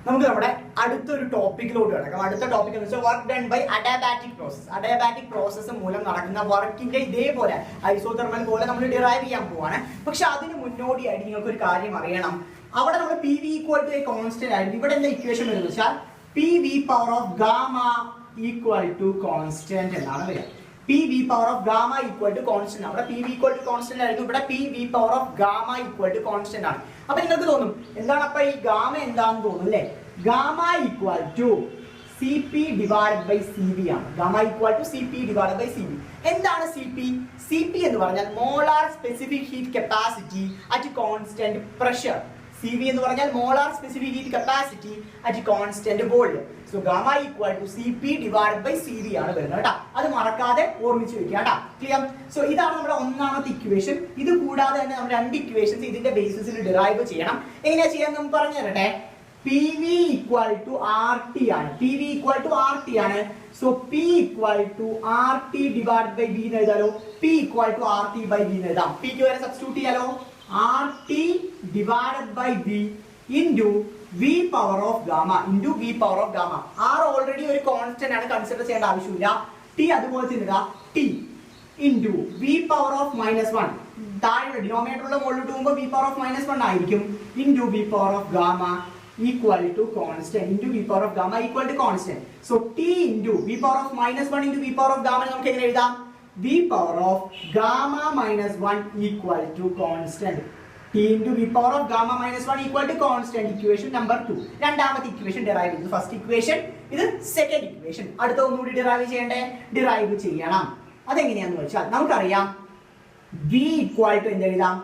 നമുക്ക് നമ്മുടെ അടുത്തൊരു ടോപ്പിക്കിലോട്ട് കിടക്കാം. അടുത്ത ടോപ്പിക് എന്ന് വെച്ചാൽ work done by adiabatic process. Adiabatic process മൂലം നടക്കുന്ന വർക്കിന്റെ ഇതേപോലെ ഐസോതെർമൽ പോലെ നമ്മൾ ഡിറൈവ് ചെയ്യാൻ പോവാണ്. പക്ഷെ അതിന് മുന്നോടിയായിട്ട് നിങ്ങൾക്ക് ഒരു കാര്യം അറിയണം. അവിടെ നമ്മൾ PV equal to a constant ആയിരുന്നു. ഇവിടെ എന്താ ഇക്വേഷൻ വരുന്നത് വെച്ചാൽ PV power of gamma equal to constant എന്നാണ് വരിക. PV power of gamma equal to constant. അവിടെ PV ഈക്വൽ ടു കോൺസ്റ്റന്റ് ആയിരുന്നു. ഇവിടെ PV power of gamma equal to constant ആണ്. അപ്പൊ നിങ്ങൾക്ക് തോന്നും എന്താണ് അപ്പൊ ഈ ഗാമ എന്താണെന്ന് തോന്നും അല്ലേ? Gamma equal to CP divided by CV ആണ്. Gamma equal to CP divided by CV. എന്താണ് CP? CP എന്ന് പറഞ്ഞാൽ molar specific heat capacity at constant pressure. CV എന്ന് പറഞ്ഞാൽ molar specific heat capacity at constant volume. So gamma equal to CP divided by CV ആണ് വരുന്നത് കേട്ടോ. അത് മറക്കാതെ ഓർമ്മിച്ച് വെക്കുക കേട്ടോ. ക്ലിയർ? സോ ഇതാണ് നമ്മുടെ ഒന്നാമത്തെ ഇക്വേഷൻ. ഇത് കൂടാതെ തന്നെ നമ്മൾ രണ്ട് ഇക്വേഷൻസ് ഇതിന്റെ ബേസിസിൽ ഡിറൈവ് ചെയ്യണം. എങ്ങനെയാ ചെയ്യാൻ നമുക്ക് പറഞ്ഞു തരട്ടെ. PV ഈക്വൽ ടു RT ആണ്. PV ഈക്വൽ ടു RT ആണ്. So P equal to RT divided by V എന്ന് എഴുതാലോ. P equal to RT by V എന്ന് എഴുതാം. P ക്ക് വരെ സബ്സ്റ്റിറ്റ്യൂട്ട് ചെയ്യാലോ. RT divided by V into V power of gamma into V power of gamma. R already ഒരു constant ആണ്, consider ചെയ്യേണ്ട ആവശ്യമില്ല. T അതുപോലെ തന്നെ T into V power of -1. താഴെ ഡിനോമിനേറ്ററിലുള്ള മുകളിലോട്ട് പോകുമ്പോൾ V power of -1 ആയിരിക്കും. into V power of gamma equal to constant. into V power of gamma equal to constant. So T into V power of -1 into V power of gamma നമുക്ക് എങ്ങനെ എഴുതാം? V power of gamma minus 1 equal to constant. T into V power of gamma minus 1 equal to constant. Equation number 2. രണ്ടാമത്തെ equation derive ചെയ്തു. First equation, ഇത് second equation. അടുത്ത ഒന്നുകൂടി derive ചെയ്യണ്ടേ? Derive ചെയ്യണം. അതെങ്ങനെയാന്ന് വെച്ചാൽ നമുക്കറിയാം V equal to എന്ത് എഴുതാം?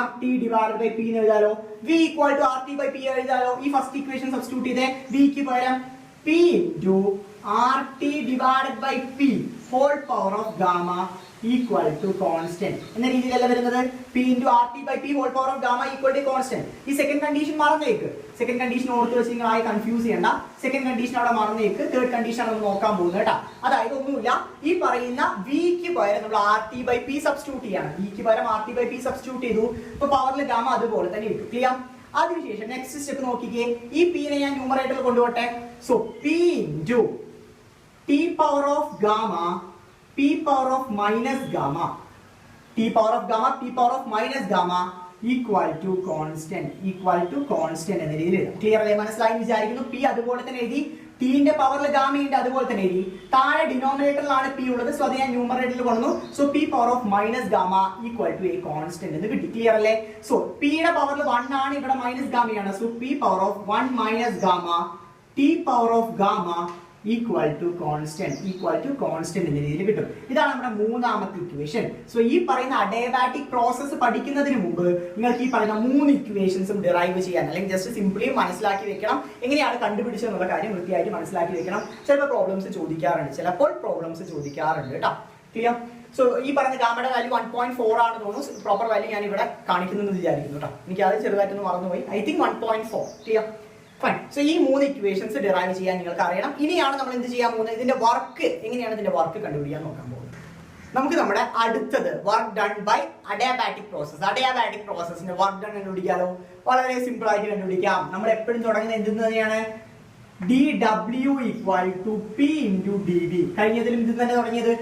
RT divided by P എന്ന് എഴുതാലോ. V equal to RT by P എഴുതാലോ. ഈ ഫസ്റ്റ് ഇക്വേഷൻ സബ്സ്റ്റിറ്റ്യൂട്ട് ചെയ്തേ. V ക്ക് പകരം P into RT divided by P whole power of gamma equal to constant എന്ന രീതിയിലല്ല വരുന്നത്. P into RT by P whole power of gamma equal to constant. ഈ second condition മറന്നേക്ക്. Second condition ഓർത്ത് വെച്ച് നിങ്ങൾ ആയി കൺഫ്യൂസ് ചെയ്യണ്ട. സെക്കൻഡ് കണ്ടീഷൻ അവിടെ മറന്നേക്ക്. തേർഡ് കണ്ടീഷൻ ആണ് നമ്മൾ നോക്കാൻ പോകുന്നത് കേട്ടോ. അതായത് ഒന്നുമില്ല, ഈ പറയുന്ന V ക്ക് പകരം നമ്മൾ RT by P സബ്സ്റ്റിറ്റ്യൂട്ട് ചെയ്യണം. V ക്ക് പകരം RT by P സബ്സ്റ്റിറ്റ്യൂട്ട് ചെയ്തു. ഇപ്പൊ പവറിൽ ഗാമ അതുപോലെ തന്നെ കിട്ടും. ക്ലിയർ? അതിനുശേഷം നെക്സ്റ്റ് സ്റ്റെപ്പ് നോക്കിക്കേ. ഈ P നെ ഞാൻ ന്യൂമറേറ്ററിൽ കൊണ്ടുപോട്ടെ. So P into T power of gamma P power of minus gamma. T power of gamma P power of minus gamma equal to constant. equal to constant എന്ന രീതിയിൽ എഴുതാം. ക്ലിയർ അല്ലേ? മനസ്സിലായി വിചാരിക്കുന്നു. P അതുപോലെ തന്നെ എഴുതി. T ന്റെ പവറിൽ ഗാമ ഉണ്ട്, അതുപോലെ തന്നെ എഴുതി. താഴെ ഡിനോമിനേറ്ററിലാണ് P ഉള്ളത്. സോ അത് ഞാൻ ന്യൂമറേറ്ററിൽ കൊണ്ടുവന്നു. So P power of minus gamma equal to a constant എന്ന് കിട്ടി. ക്ലിയർ അല്ലേ? സോ P യുടെ പവറിൽ 1 ആണ്, ഇവിടെ മൈനസ് ഗാമയാണ്. So P power of 1 minus gamma T power of gamma equal to constant എന്ന രീതിയിൽ കിട്ടും. ഇതാണ് നമ്മുടെ മൂന്നാമത്തെ ഇക്വേഷൻ. സോ ഈ പറയുന്ന അഡിയാബാറ്റിക് പ്രോസസ്സ് പഠിക്കുന്നതിന് മുമ്പ് നിങ്ങൾക്ക് ഈ പറയുന്ന 3 ഇക്വേഷൻസും ഡിറൈവ് ചെയ്യാൻ അല്ലെങ്കിൽ ജസ്റ്റ് സിംപ്ലി മനസ്സിലാക്കി വെക്കണം. എങ്ങനെയാണ് കണ്ടുപിടിച്ചതെന്നുള്ള കാര്യം വൃത്തിയായിട്ട് മനസ്സിലാക്കി വെക്കണം. ചിലപ്പോൾ പ്രോബ്ലംസ് ചോദിക്കാറുണ്ട് കേട്ടോ. ക്ലിയർ? സോ ഈ പറഞ്ഞ ഗാമയുടെ വാല്യൂ 1.4 ആണ് തോന്നുന്നു. പ്രോപ്പർ വാല്യൂ ഞാൻ ഇവിടെ കാണിക്കുന്നു വിചാരിക്കുന്നു കേട്ടോ. എനിക്ക് അത് ചെറുതായിട്ടൊന്ന് മറന്നുപോയി. I think 1.4. Clear? Fine. So ഈ 3 ഇക്വേഷൻസ് ഡിറൈവ് ചെയ്യാൻ നിങ്ങൾക്ക് അറിയണം. ഇനിയാണ് നമ്മൾ എന്ത് ചെയ്യാൻ പോകുന്നത്, ഇതിന്റെ വർക്ക് എങ്ങനെയാണ് ഇതിന്റെ വർക്ക് കണ്ടുപിടിക്കാൻ നോക്കാൻ പോകുന്നത്. നമുക്ക് നമ്മുടെ അടുത്തത് വർക്ക് ഡൺ ബൈ അഡിയാബാറ്റിക് പ്രോസസ്സിന്റെ വർക്ക് ഡൺ കണ്ടുപിടിക്കാലോ. വളരെ സിമ്പിൾ ആയിട്ട് കണ്ടുപിടിക്കാം. നമ്മൾ എപ്പോഴും തുടങ്ങുന്നത് എന്ത് തന്നെയാണ്, dw equal to P into D V. കഴിഞ്ഞതിലും ഇത് തന്നെ തുടങ്ങിയത്.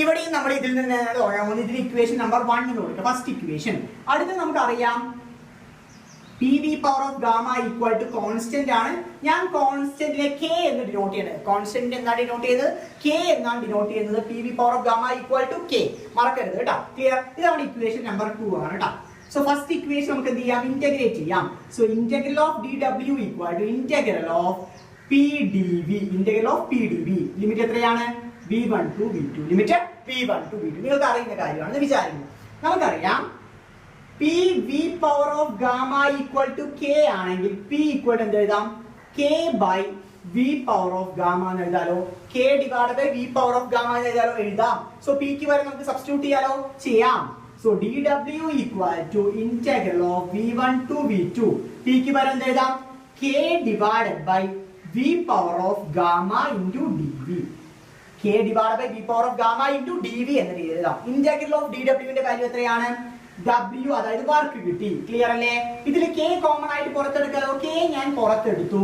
ഇവിടെയും നമ്മൾ ഇതിൽ നിന്ന് തുടങ്ങാൻ പോകുന്നത്. ഇതിന് ഇക്വേഷൻ നമ്പർ 1 എന്ന് കൊടുക്കുക, ഫസ്റ്റ് ഇക്വേഷൻ. അടുത്ത് നമുക്കറിയാം P V power of gamma equal to constant ആണ്. ഞാൻ കോൺസ്റ്റന്റിനെ കെ എന്ന് ഡിനോട്ട് ചെയ്യുന്നത്. കോൺസ്റ്റന്റ് എന്താണ് ഡിനോട്ട് ചെയ്യുന്നത്, കെ എന്നാണ് ഡിനോട്ട് ചെയ്യുന്നത്. P V power of gamma equal to K, മറക്കരുത് കേട്ടോ. ക്ലിയർ? ഇതാണ് ഇക്വേഷൻ നമ്പർ 2 ആണ് കേട്ടോ. സോ ഫസ്റ്റ് ഇക്വേഷൻ നമുക്ക് എന്ത് ചെയ്യാം, ഇന്റഗ്രേറ്റ് ചെയ്യാം. So integral of D W equal to integral of P D V. Limit എത്രയാണ്, v1 to v2. Limit v1 to v2 നിങ്ങൾക്ക് അറിയുന്ന കാര്യമാണെന്ന് വിചാരിക്കുന്നു. നമുക്കറിയാം P V power of gamma equal to K ആണെങ്കിൽ പി ഈക്വൽ എന്ത് എഴുതാം, K by V power of gamma എന്ന് എഴുതാലോ. K divide by V power of gamma എന്ന് എഴുതാലോ, എഴുതാം. സോ പിക്ക് വരെ നമുക്ക് സബ്സ്റ്റിറ്റ്യൂട്ട് ചെയ്യാലോ, ചെയ്യാം. So dw equal to integral of v1 to v2. പിക്ക് വരെ എന്ത് എഴുതാം, K divide by V power of gamma into D V. K divide by V power of gamma into D V എന്ന രീതിയിൽ എഴുതാം. ഇന്റഗ്രൽ ഓഫ് dw ന്റെ value എത്രയാണ്, w, അതായത് വർക്ക് കിട്ടി. ക്ലിയർ അല്ലേ? ഇതിൽ k കോമൺ ആയിട്ട് പുറത്തെടുക്കാലോ. k ഞാൻ പുറത്തെടുത്തു.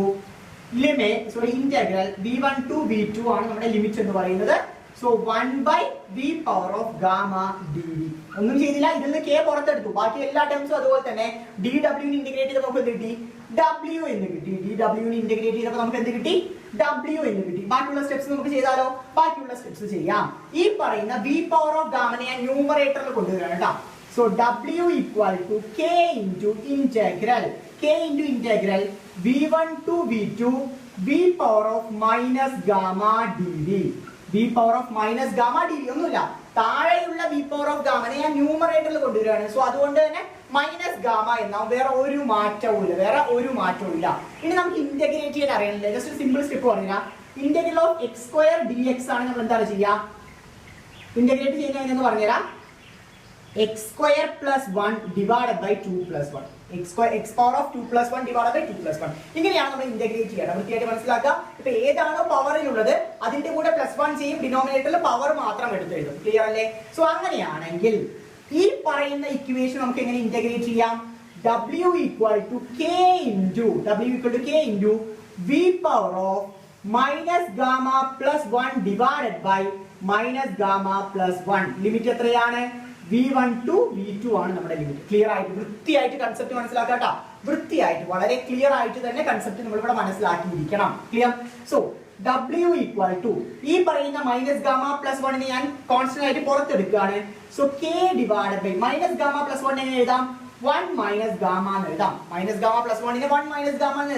ഇന്റഗ്രൽ v1 to v2 ആണ് നമ്മുടെ ലിമിറ്റ് എന്ന് പറയുന്നത്. So 1 by v power of gamma dv. ഒന്നും ചെയ്തില്ല, ഇതിൽ നിന്ന് k പുറത്തെടുത്തു. ബാക്കി എല്ലാ ടേംസും അതുപോലെ തന്നെ. dw നെ ഇന്റഗ്രേറ്റ് ചെയ്തപ്പോൾ നമുക്ക് എന്ത് കിട്ടി, w എന്ന് കിട്ടി. dw നെ ഇന്റഗ്രേറ്റ് ചെയ്തപ്പോൾ നമുക്ക് എന്ത് കിട്ടി, w എന്ന് കിട്ടി. ബാക്കിയുള്ള സ്റ്റെപ്സ് നമുക്ക് ചെയ്താലോ, ബാക്കിയുള്ള സ്റ്റെപ്സ് ചെയ്യാം. ഈ പറയുന്ന v പവർ ഓഫ് ഗാമനെ ഞാൻ ന്യൂമറേറ്ററിൽ കൊണ്ടുവരാണ് കേട്ടോ. So W equal to K into integral V1 to V2 V power of minus gamma dV. V power of minus gamma dV ഒന്നുമില്ല, താഴെയുള്ള V power of gamma ഞാൻ ന്യൂമറേറ്ററിൽ കൊണ്ടുവരികയാണ്. സോ അതുകൊണ്ട് തന്നെ മൈനസ് ഗാമ എന്നാവും, വേറെ ഒരു മാറ്റവും ഇല്ല. ഇനി നമുക്ക് ഇന്റഗ്രേറ്റ് ചെയ്യാൻ അറിയണില്ല. ജസ്റ്റ് സിമ്പിൾ സ്റ്റെപ്പ് പറഞ്ഞാൽ integral of x square dx ആണ് നമ്മൾ എന്താണ് ചെയ്യുക, ഇന്റഗ്രേറ്റ് ചെയ്യുന്നതെന്ന് പറഞ്ഞുതരാം. x square plus 1 divided by 2 plus 1. x power of 2 plus 1 divided by 2 plus 1. ഇങ്ങനെയാണ് നമ്മൾ ഇന്റഗ്രേറ്റ് ചെയ്യുക. വൃത്തിയായിട്ട് മനസ്സിലാക്കുക. ഇപ്പൊ ഏതാണോ പവറിലുള്ളത് അതിന്റെ കൂടെ +1 ചെയ്യും, ഡിനോമിനേറ്ററിൽ പവർ മാത്രം എടുത്തെഴുതും. ക്ലിയർ അല്ലേ? സോ അങ്ങനെയാണെങ്കിൽ ഈ പറയുന്ന ഇക്വേഷൻ നമുക്ക് എങ്ങനെ ഇന്റഗ്രേറ്റ് ചെയ്യാം, w equal to k into v power of minus gamma plus 1 divided by minus gamma plus 1. Limit എത്രയാണ്, v1 to v2 ആണ് നമ്മുടെ ലിമിറ്റ്. ക്ലിയർ ആയിട്ട് വൃത്തിയായിട്ട് കൺസെപ്റ്റ് മനസ്സിലാക്കാട്ടോ. വൃത്തിയായിട്ട് വളരെ ക്ലിയർ ആയിട്ട് തന്നെ കൺസെപ്റ്റ് നമ്മൾ ഇവിടെ മനസ്സിലാക്കിയിരിക്കണം. Clear? So w equal to ഈ പറയുന്ന മൈനസ് ഗാമ പ്ലസ് 1 ഞാൻ കോൺസ്റ്റന്റ് ആയിട്ട് പുറത്തെടുക്കുകയാണ്. So k divided by minus gamma plus 1 എങ്ങനെ എഴുതാം, 1 മൈനസ് ഗാമ എന്ന് എഴുതാം. Minus gamma plus 1 1 minus gamma എന്ന്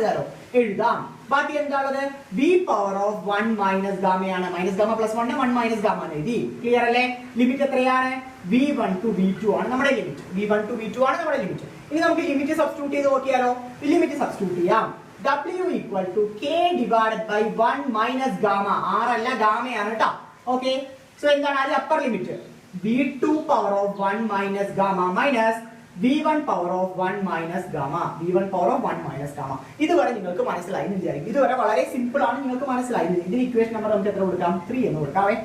എഴുതാം. ബാക്കി എന്താണുള്ളത്, v പവർ ഓഫ് 1 മൈനസ് ഗാമയാണ്. Minus gamma plus 1 1 minus gamma എന്ന് എഴുതി. ക്ലിയർ അല്ലേ? ലിമിറ്റ് എത്രയാണ്, v1 to v2 ആണ് നമ്മുടെ ലിമിറ്റ്. v1 to v2 ആണ് നമ്മുടെ ലിമിറ്റ്. ഇനി നമുക്ക് ലിമിറ്റ് സബ്സ്റ്റിറ്റ്യൂട്ട് ചെയ്ത് നോക്കിയാലോ. ലിമിറ്റ് സബ്സ്റ്റിറ്റ്യൂട്ട് ചെയ്യാം. w equal to k divided by 1 minus gamma. r അല്ല ഗാമയാണ് കേട്ടോ. ഓക്കെ, സോ എന്താണ് അതിന്റെ upper limit, v2 power of 1 minus gamma minus v1 power of 1 minus gamma. v1 power of 1 minus gamma. ഇതുവരെ നിങ്ങൾക്ക് മനസ്സിലായി എന്ന് വിചാരിക്കും. ഇതുവരെ വളരെ സിമ്പിൾ ആണ്, നിങ്ങൾക്ക് മനസ്സിലായി. ഇതിന് ഇക്വേഷൻ നമ്പർ നമുക്ക് എത്ര കൊടുക്കാം, 3 എന്ന് കൊടുക്കാവേ.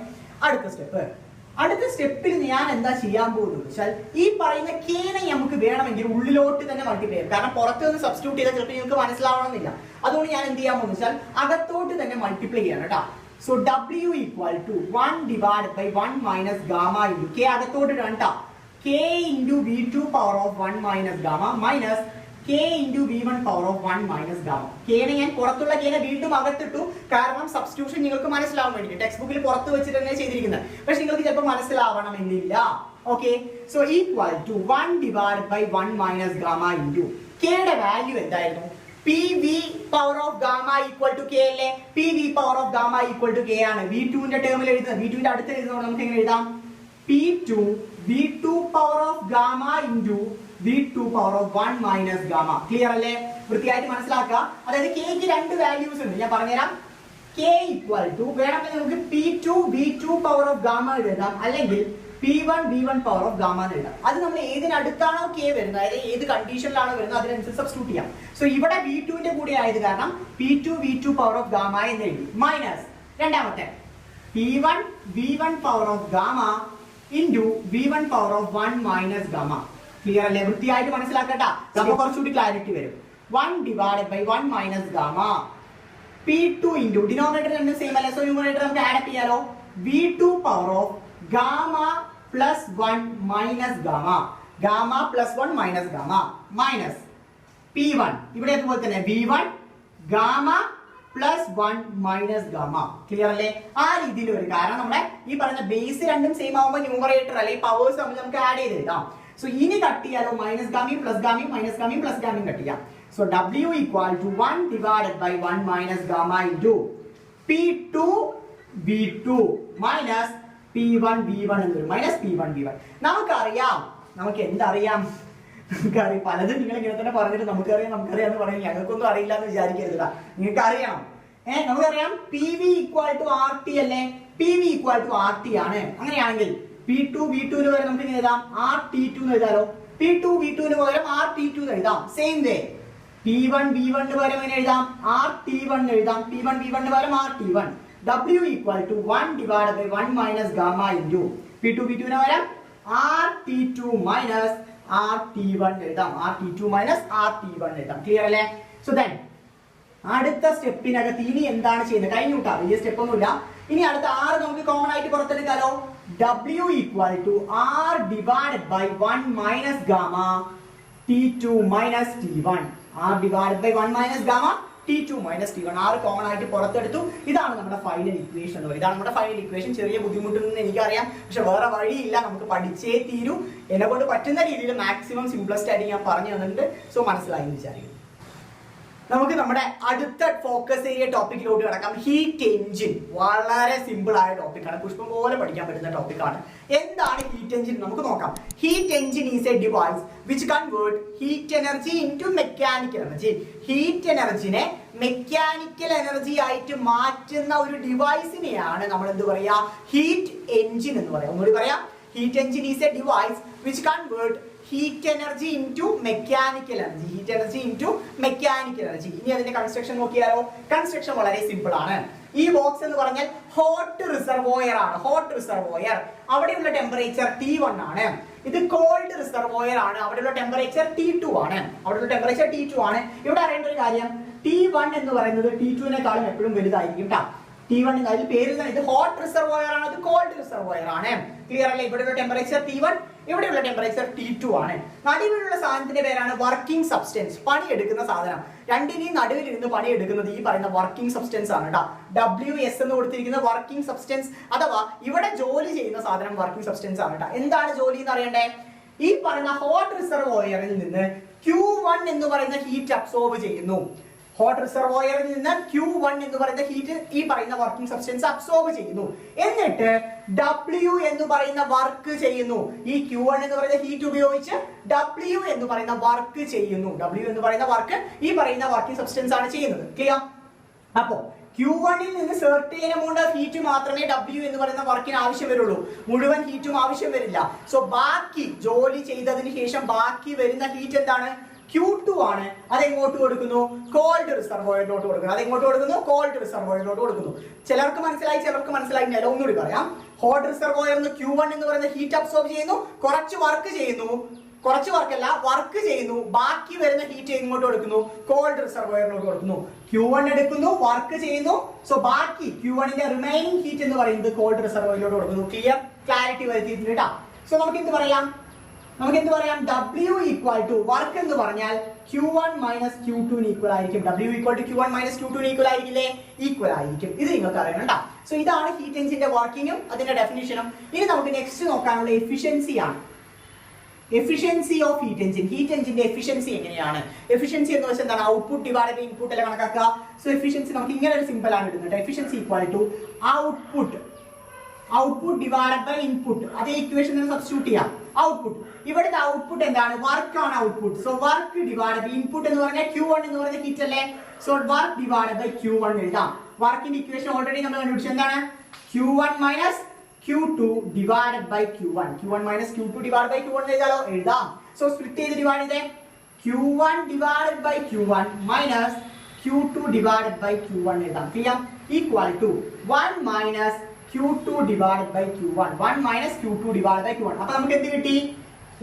അടുത്ത സ്റ്റെപ്പിൽ ഞാൻ എന്താ ചെയ്യാൻ പോകുന്നത് വെച്ചാൽ ഈ പറയുന്ന കേനെ നമുക്ക് വേണമെങ്കിൽ ഉള്ളിലോട്ട് തന്നെ മൾട്ടിപ്ലൈ ചെയ്യാം. കാരണം പുറത്ത് നിന്ന് സബ്സ്റ്റിറ്റ്യൂട്ട് ചെയ്താൽ ചിലപ്പോൾ നിങ്ങൾക്ക് മനസ്സിലാവണമെന്നില്ല. അതുകൊണ്ട് ഞാൻ എന്ത് ചെയ്യാൻ പോകുന്നത് വെച്ചാൽ അകത്തോട്ട് തന്നെ മൾട്ടിപ്ലൈ ചെയ്യണം കേട്ടോ. So w equal to 1 divide by 1 minus gamma into K അകത്തോട്ട് ഇടണം കേട്ടോ. k into v2 power of 1 minus gamma minus k into v1 power of 1 minus gamma. k നെ ഞാൻ പുറത്തുള്ള k നെ വീണ്ടും അകത്തിട്ടു, കാരണം സബ്സ്റ്റിറ്റ്യൂഷൻ നിങ്ങൾക്ക് മനസ്സിലാവാൻ വേണ്ടി. ടെക്സ്റ്റ് ബുക്കിൽ പുറത്ത് വെച്ചിട്ട് തന്നെ ചെയ്തിരിക്കുന്നത്, പക്ഷെ നിങ്ങൾക്ക് ചിലപ്പോൾ മനസ്സിലാവണമെന്നില്ല. Okay, so equal to 1 divide by 1 minus gamma into k യുടെ വാല്യൂ എന്തായിരുന്നു, k P V power of gamma equal to K അല്ലേ? P V power of gamma equal to K ആണ്. V2 ന്റെ ടേമിൽ എഴുതുന്നത്, V2 ന്റെ അടുത്ത് എഴുതുന്നത് നമുക്ക് എങ്ങനെ എഴുതാം? P2 V2 power of gamma into V2 power of 1 minus gamma. Clear അല്ലേ? വൃത്തിയായിട്ട് മനസ്സിലാക്കുക. അതായത് കെക്ക് രണ്ട് വാല്യൂസ് ഉണ്ട്, ഞാൻ പറഞ്ഞുതരാം. K ഈക്വൽ ടു വേണമെങ്കിൽ നമുക്ക് P2 V2 power of gamma എഴുതാം, അല്ലെങ്കിൽ P1 V1 power of gamma എന്ന് എഴുതാം. അത് നമ്മൾ ഏതിനടുത്താണോ K വരുന്നത്, അതായത് ഏത് കണ്ടീഷനിലാണോ വരുന്നത് അതിനനുസരിച്ച് സബ്സ്റ്റിറ്റ്യൂട്ട് ചെയ്യാം. സോ ഇവിടെ V2 ന്റെ കൂടെ ആയത് കാരണം P2 V2 power of gamma എന്ന് എഴുതി, മൈനസ് രണ്ടാമത്തെ P1 V1 power of gamma into V1 power of 1 minus gamma. Clear അല്ലേ? വൃത്തിയായിട്ട് മനസ്സിലാക്കട്ടാ, നമുക്ക് കുറച്ചുകൂടി ക്ലാരിറ്റി വരും. 1 divided by 1 minus gamma. P2 into denominator രണ്ടും സെയിം അല്ലേ, സോ ന്യൂമറേറ്റർ നമുക്ക് ആഡ് ചെയ്യാലോ. V2 power of gamma plus 1 minus gamma. Gamma plus 1 minus gamma minus P1 ഇവിടെ അതുപോലെ തന്നെ V1 gamma plus 1 minus gamma. Clear അല്ലേ? ആ രീതിയിൽ വരും. കാരണം നമ്മുടെ ഈ പറഞ്ഞ ബേസ് രണ്ടും സെയിം ആവുമ്പോൾ ന്യൂമറേറ്റർ അല്ലെ പവേഴ്സ് തമ്മിൽ നമുക്ക് ആഡ് ചെയ്ത് എഴുതാം. സോ ഇനി കട്ട് ചെയ്യാലോ, മൈനസ് ഗാമിയും പ്ലസ് ഗാമിയും മൈനസ് ഗാമിയും പ്ലസ് ഗാമിയും കട്ട് ചെയ്യാം. So W equal to 1 divided by 1 minus gamma into P2 V2 minus P1 V1 എന്ന് വരും, മൈനസ് P1 V1. നമുക്കറിയാം, നമുക്ക് എന്തറിയാം? നമുക്കറിയാം, പലതും നിങ്ങൾ ഇങ്ങനെ തന്നെ പറഞ്ഞിട്ട് നമുക്കറിയാം എന്ന് പറയുന്നത് ഞങ്ങൾക്കൊന്നും അറിയില്ല എന്ന് വിചാരിക്കരുത്. നിങ്ങൾക്ക് അറിയണം. നമുക്കറിയാം PV ഈക്വൽ ടു RT അല്ലേ? PV ഈക്വൽ ടു RT ആണ്. അങ്ങനെയാണെങ്കിൽ P2 V2 ന് പകരം നമുക്ക് ഇങ്ങനെ എഴുതാം, RT2 എന്ന് എഴുതാലോ. P2 V2 ന് പകരം RT2 എന്ന് എഴുതാം. സെയിം വേ P1 V1 ന് പകരം എങ്ങനെ എഴുതാം? RT1 എഴുതാം. P1 V1 ന് പകരം RT1. W equal to 1 divided by 1 minus gamma into P2 V2 ന് പകരം RT2 മൈനസ് RT1 എഴുതാം. RT2 മൈനസ് RT1 എഴുതാം. ക്ലിയർ അല്ലേ? സോ ദെൻ അടുത്ത സ്റ്റെപ്പിനകത്ത് ഇനി എന്താണ് ചെയ്യുന്നത്? കഴിഞ്ഞു കൂട്ടാ, വലിയ സ്റ്റെപ്പ് ഒന്നുമില്ല. ഇനി അടുത്ത R നമുക്ക് കോമൺ ആയിട്ട് പുറത്തെടുക്കാലോ. W equal to R divided by 1 minus gamma T2 minus T1. R divided by 1 minus gamma T2 minus T1. R common ആയിട്ട് പുറത്തെടുത്തു. ഇതാണ് നമ്മുടെ ഫൈനൽ ഇക്വേഷൻ എന്ന് പറയുന്നത്. ഇതാണ് നമ്മുടെ ഫൈനൽ ഇക്വേഷൻ. ചെറിയ ബുദ്ധിമുട്ടുണ്ടെന്ന് എനിക്കറിയാം, പക്ഷെ വേറെ വഴിയില്ല, നമുക്ക് പഠിച്ചേ തീരൂ. എന്നെ കൊണ്ട് പറ്റുന്ന രീതിയിൽ മാക്സിമം സിംപ്ലസ്റ്റ് ആയിട്ട് ഞാൻ പറഞ്ഞു തന്നിട്ടുണ്ട്. സോ മനസ്സിലായി എന്ന് വിചാരിക്കും. നമുക്ക് നമ്മുടെ അടുത്ത ഫോക്കസ് ഏരിയ ടോപ്പിക്കിലോട്ട് കിടക്കാം. ഹീറ്റ് എഞ്ചിൻ വളരെ സിമ്പിൾ ആയ ടോപ്പിക്കാണ്, പുഷ്പം പോലെ പഠിക്കാൻ പറ്റുന്ന ടോപ്പിക്കാണ്. എന്താണ് ഹീറ്റ് എഞ്ചിൻ നമുക്ക് നോക്കാം. Heat engine is a device which convert heat energy into mechanical energy. Heat എനർജിനെ മെക്കാനിക്കൽ എനർജി ആയിട്ട് മാറ്റുന്ന ഒരു ഡിവൈസിനെയാണ് നമ്മൾ എന്ത് പറയാ? ഹീറ്റ് എഞ്ചിൻ എന്ന് പറയാം. ഒന്നുകൂടി പറയാം, heat engine is a device which convert heat energy into mechanical energy. Heat energy into mechanical energy. ഇനി അതിന്റെ കൺസ്ട്രക്ഷൻ നോക്കിയാലോ. കൺസ്ട്രക്ഷൻ വളരെ സിമ്പിൾ ആണ്. ഈ ബോക്സ് എന്ന് പറഞ്ഞാൽ ഹോട്ട് റിസർവോയർ ആണ്. ഹോട്ട് റിസർവോയർ, അവിടെയുള്ള ടെമ്പറേച്ചർ T1 ആണ്. ഇത് കോൾഡ് റിസർവോയർ ആണ്, അവിടെയുള്ള ടെമ്പറേച്ചർ T2 ആണ്. അവിടെയുള്ള ടെമ്പറേച്ചർ T2 ആണ്. ഇവിടെ അറിയേണ്ട ഒരു കാര്യം, T1 എന്ന് പറയുന്നത് T2വിനേക്കാളും എപ്പോഴും വലുതായിരിക്കും ട്ടാ. T1 അതിൽ പേര് ഇത് ഹോട്ട് റിസർവോയർ ആണ്, ഇത് കോൾഡ് റിസർവോയർ ആണ്. ക്ലിയർ അല്ലേ? ഇവിടെയുള്ള ടെമ്പറേച്ചർ T1, ഇവിടെയുള്ള ടെമ്പറേച്ചർ T2 ആണ്. നടുവിലുള്ള സാധനത്തിന്റെ പേരാണ് വർക്കിംഗ് സബ്സ്റ്റൻസ്, പണിയെടുക്കുന്ന സാധനം. രണ്ടിനെയും നടുവിലിരുന്ന് പണിയെടുക്കുന്നത് ഈ പറയുന്ന വർക്കിംഗ് സബ്സ്റ്റൻസ് ആണ് കേട്ടോ. WS എന്ന് കൊടുത്തിരിക്കുന്ന വർക്കിംഗ് സബ്സ്റ്റൻസ്, അഥവാ ഇവിടെ ജോലി ചെയ്യുന്ന സാധനം വർക്കിംഗ് സബ്സ്റ്റൻസ് ആണ് കേട്ടോ. എന്താണ് ജോലി എന്ന് അറിയണ്ടേ? ഈ പറയുന്ന ഹോട്ട് റിസർവോയറിൽ നിന്ന് Q1 എന്ന് പറയുന്ന ഹീറ്റ് അബ്സോർബ് ചെയ്യുന്നു. ഹോട്ട് റിസർവോയറിൽ നിന്ന് Q1 എന്ന് പറയുന്ന ഹീറ്റ് ഈ പറയുന്ന വർക്കിംഗ് സബ്സ്റ്റൻസ് അബ്സോർബ് ചെയ്യുന്നു. എന്നിട്ട് W എന്ന് പറയുന്ന വർക്ക് ചെയ്യുന്നു. ഈ Q1 എന്ന് പറയുന്ന ഹീറ്റ് ഉപയോഗിച്ച് W എന്ന് പറയുന്ന വർക്ക് ചെയ്യുന്നു. W എന്ന് പറയുന്ന വർക്ക് ഈ പറയുന്ന വർക്കിംഗ് സബ്സ്റ്റൻസ് ആണ് ചെയ്യുന്നത്. ക്ലിയർ? അപ്പോ Q1ൽ നിന്ന് സെർട്ടൈൻ എമൗണ്ട് ഓഫ് ഹീറ്റ് മാത്രമേ W എന്ന് പറയുന്ന വർക്കിന് ആവശ്യം വരുള്ളൂ. മുഴുവൻ ഹീറ്റും ആവശ്യം വരില്ല. സോ ബാക്കി ജോലി ചെയ്തതിന് ശേഷം ബാക്കി വരുന്ന ഹീറ്റ് എന്താണ്? Q2 ആണ്. അതെങ്ങോട്ട് കൊടുക്കുന്നു? കോൾഡ് റിസർവോയറിലോട്ട് കൊടുക്കുന്നു. അതെങ്ങോട്ട് കൊടുക്കുന്നു? കോൾഡ് റിസർവോയറിലോട്ട് കൊടുക്കുന്നു. ചിലർക്ക് മനസ്സിലായി, ചിലർക്ക് മനസ്സിലായില്ല. ഒന്നുകൂടി പറയാം. ഹോട്ട് റിസർവോയറിൽ Q1 എന്ന് പറയുന്ന ഹീറ്റ് അബ്സോർബ് ചെയ്യുന്നു, കുറച്ച് വർക്ക് ചെയ്യുന്നു, കുറച്ച് വർക്കല്ല വർക്ക് ചെയ്യുന്നു. ബാക്കി വരുന്ന ഹീറ്റ് എങ്ങോട്ട് കൊടുക്കുന്നു? കോൾഡ് റിസർവോയറിലോട്ട് കൊടുക്കുന്നു. Q1 എടുക്കുന്നു, വർക്ക് ചെയ്യുന്നു. സോ ബാക്കി Q1ന്റെ റിമൈനിങ് ഹീറ്റ് എന്ന് പറയുന്നത് കോൾഡ് റിസർവോയറിലോട്ട് കൊടുക്കുന്നു. ക്ലിയർ? ക്ലാരിറ്റി വരുത്തിയിട്ടുണ്ട് കേട്ടോ. സോ നമുക്ക് എന്ത് പറയാം? W ഈക്വൽ ടു വർക്ക് എന്ന് പറഞ്ഞാൽ Q1 മൈനസ് Q2 ഈക്വൽ ആയിരിക്കും. W equal to Q1 minus Q2 equal ആയിരിക്കില്ലേ? ഈക്വൽ ആയിരിക്കും. ഇത് നിങ്ങൾക്ക് അറിയണം കേട്ടോ. സോ ഇതാണ് ഹീറ്റ് എഞ്ചിന്റെ വർക്കിങ്ങും അതിന്റെ ഡെഫിനിഷനും. ഇനി നമുക്ക് നെക്സ്റ്റ് നോക്കാനുള്ള എഫിഷ്യൻസി ആണ്. എഫിഷ്യൻസി ഓഫ് ഹീറ്റ് എഞ്ചിന്റെ എഫിഷ്യൻസി എങ്ങനെയാണ്? എഫിഷ്യൻസി എന്ന് വെച്ചാൽ എന്താണ്? ഔട്ട്പുട്ട് ഡിവൈഡ് ബൈ ഇൻപുട്ട് അല്ലെ കണക്കാക്കുക. സോ എഫിഷ്യൻസി നമുക്ക് ഇങ്ങനെ ഒരു സിമ്പിൾ ആണ് ഇടുന്നത്. Efficiency equal to output divide by input. അതേ ഇക്വേഷൻ സബ്സ്റ്റിറ്റ്യൂട്ട് ചെയ്യാം. ഔട്ട്പുട്ട്, ഇവിടുത്തെ ഔട്ട്പുട്ട് എന്താണ്? വർക്ക് ആണ് output. So work divide by input എന്ന് പറഞ്ഞാൽ Q1 എന്ന് പറഞ്ഞ ഹീറ്റ് അല്ലേ? So work divide by Q1 എഴുതാം. വർക്കിന്റെ ഇക്വേഷൻ ഓൾറെഡി നമ്മൾ കണ്ടുപിടിച്ചു. എന്താണ്? Q1 minus Q2 divided by Q1. Q1 minus Q2 divide by Q1 എഴുതാലോ? എഴുതാം. സോ സ്പ്ലിറ്റ് ചെയ്ത് ഡിവൈഡ് ചെയ്തേ. Q1 divided by Q1 minus Q2 divided by Q1 എഴുതാം. Clear? Equal to 1 minus Q2 divided by Q1. 1 minus Q2 divided by Q1. അപ്പോൾ നമുക്ക് എന്ത് കിട്ടി?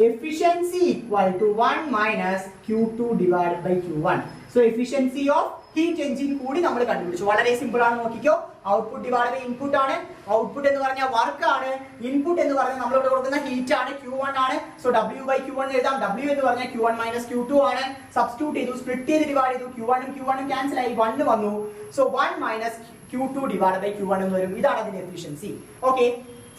Efficiency equal to 1 minus Q2 divided by Q1. So efficiency of heat engine കൂടി നമ്മൾ കണ്ടുപിടിച്ചു. വളരെ simple ആണ്, നോക്കിക്കോ. ഔട്ട്പുട്ട് ഡിവൈഡ് ബൈ ഇൻപുട്ട് ആണ്. ഔട്ട്പുട്ട് എന്ന് പറഞ്ഞാൽ വർക്ക് ആണ്. ഇൻപുട്ട് എന്ന് പറഞ്ഞാൽ നമ്മൾ ഇവിടെ കൊടുക്കുന്ന ഹീറ്റ് ആണ്, Q1 ആണ്. സോ W by Q1 എഴുതാം. W എന്ന് പറഞ്ഞാൽ Q1 minus Q2 ആണ്. സബ്സ്റ്റിറ്റ്യൂട്ട് ചെയ്തു, സ്പ്ലിറ്റ് ചെയ്ത് ഡിവൈഡ് ചെയ്തു. Q1 ഉം ക്യാൻസൽ ആയി, 1 വന്നു. So 1 minus Q2 divided by Q1 എന്ന് വരും. ഇതാണ് അതിന്റെ എഫിഷ്യൻസി. ഓക്കെ,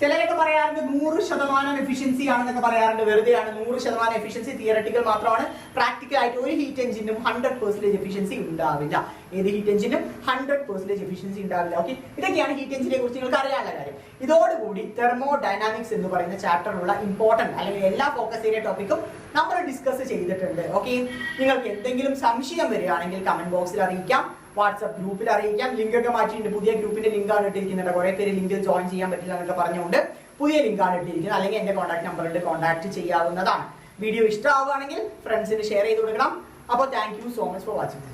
ചിലരൊക്കെ പറയാറുണ്ട് 100% എഫിഷ്യൻസി ആണെന്നൊക്കെ പറയാറുണ്ട്. വെറുതെയാണ്. 100% എഫിഷ്യൻസി തിയററ്റിക്കൽ മാത്രമാണ്. പ്രാക്ടിക്കൽ ആയിട്ട് ഒരു ഹീറ്റ് എഞ്ചിനും 100% എഫിഷ്യൻസി ഉണ്ടാവില്ല. ഏത് ഹീറ്റ് എഞ്ചിനും 100% എഫിഷ്യൻസി ഉണ്ടാവില്ല. ഓക്കെ, ഇതൊക്കെയാണ് ഹീറ്റ് എഞ്ചിനെ കുറിച്ച് നിങ്ങൾക്ക് അറിയാനുള്ള കാര്യം. ഇതോടുകൂടി തെർമോഡൈനാമിക്സ് എന്ന് പറയുന്ന ചാപ്റ്ററിലുള്ള ഇമ്പോർട്ടന്റ് അല്ലെങ്കിൽ എല്ലാ ഫോക്കസ് ഏരിയ ടോപ്പിക്കും നമ്മൾ ഡിസ്കസ് ചെയ്തിട്ടുണ്ട്. ഓക്കെ, നിങ്ങൾക്ക് എന്തെങ്കിലും സംശയം വരികയാണെങ്കിൽ കമന്റ് ബോക്സിൽ അറിയിക്കാം, വാട്സ്ആപ്പ് ഗ്രൂപ്പിൽ അറിയിക്കാം. ലിങ്ക് ഒക്കെ മാറ്റിയിട്ടുണ്ട്. പുതിയ ഗ്രൂപ്പിന്റെ ലിങ്കാണ് ഇട്ടിരിക്കുന്നുണ്ട്. കുറെ പേര് ലിങ്കിൽ ജോയിൻ ചെയ്യാൻ പറ്റില്ല എന്നൊക്കെ പറഞ്ഞുകൊണ്ട് പുതിയ ലിങ്കാണ് ഇട്ടിരിക്കുന്നത്. അല്ലെങ്കിൽ എന്റെ കോൺടാക്ട് നമ്പറിൽ കോൺടാക്ട് ചെയ്യാവുന്നതാണ്. വീഡിയോ ഇഷ്ടമാവുകയാണെങ്കിൽ ഫ്രണ്ട്സിന് ഷെയർ ചെയ്ത് കൊടുക്കണം. അപ്പോൾ thank you so much for watching.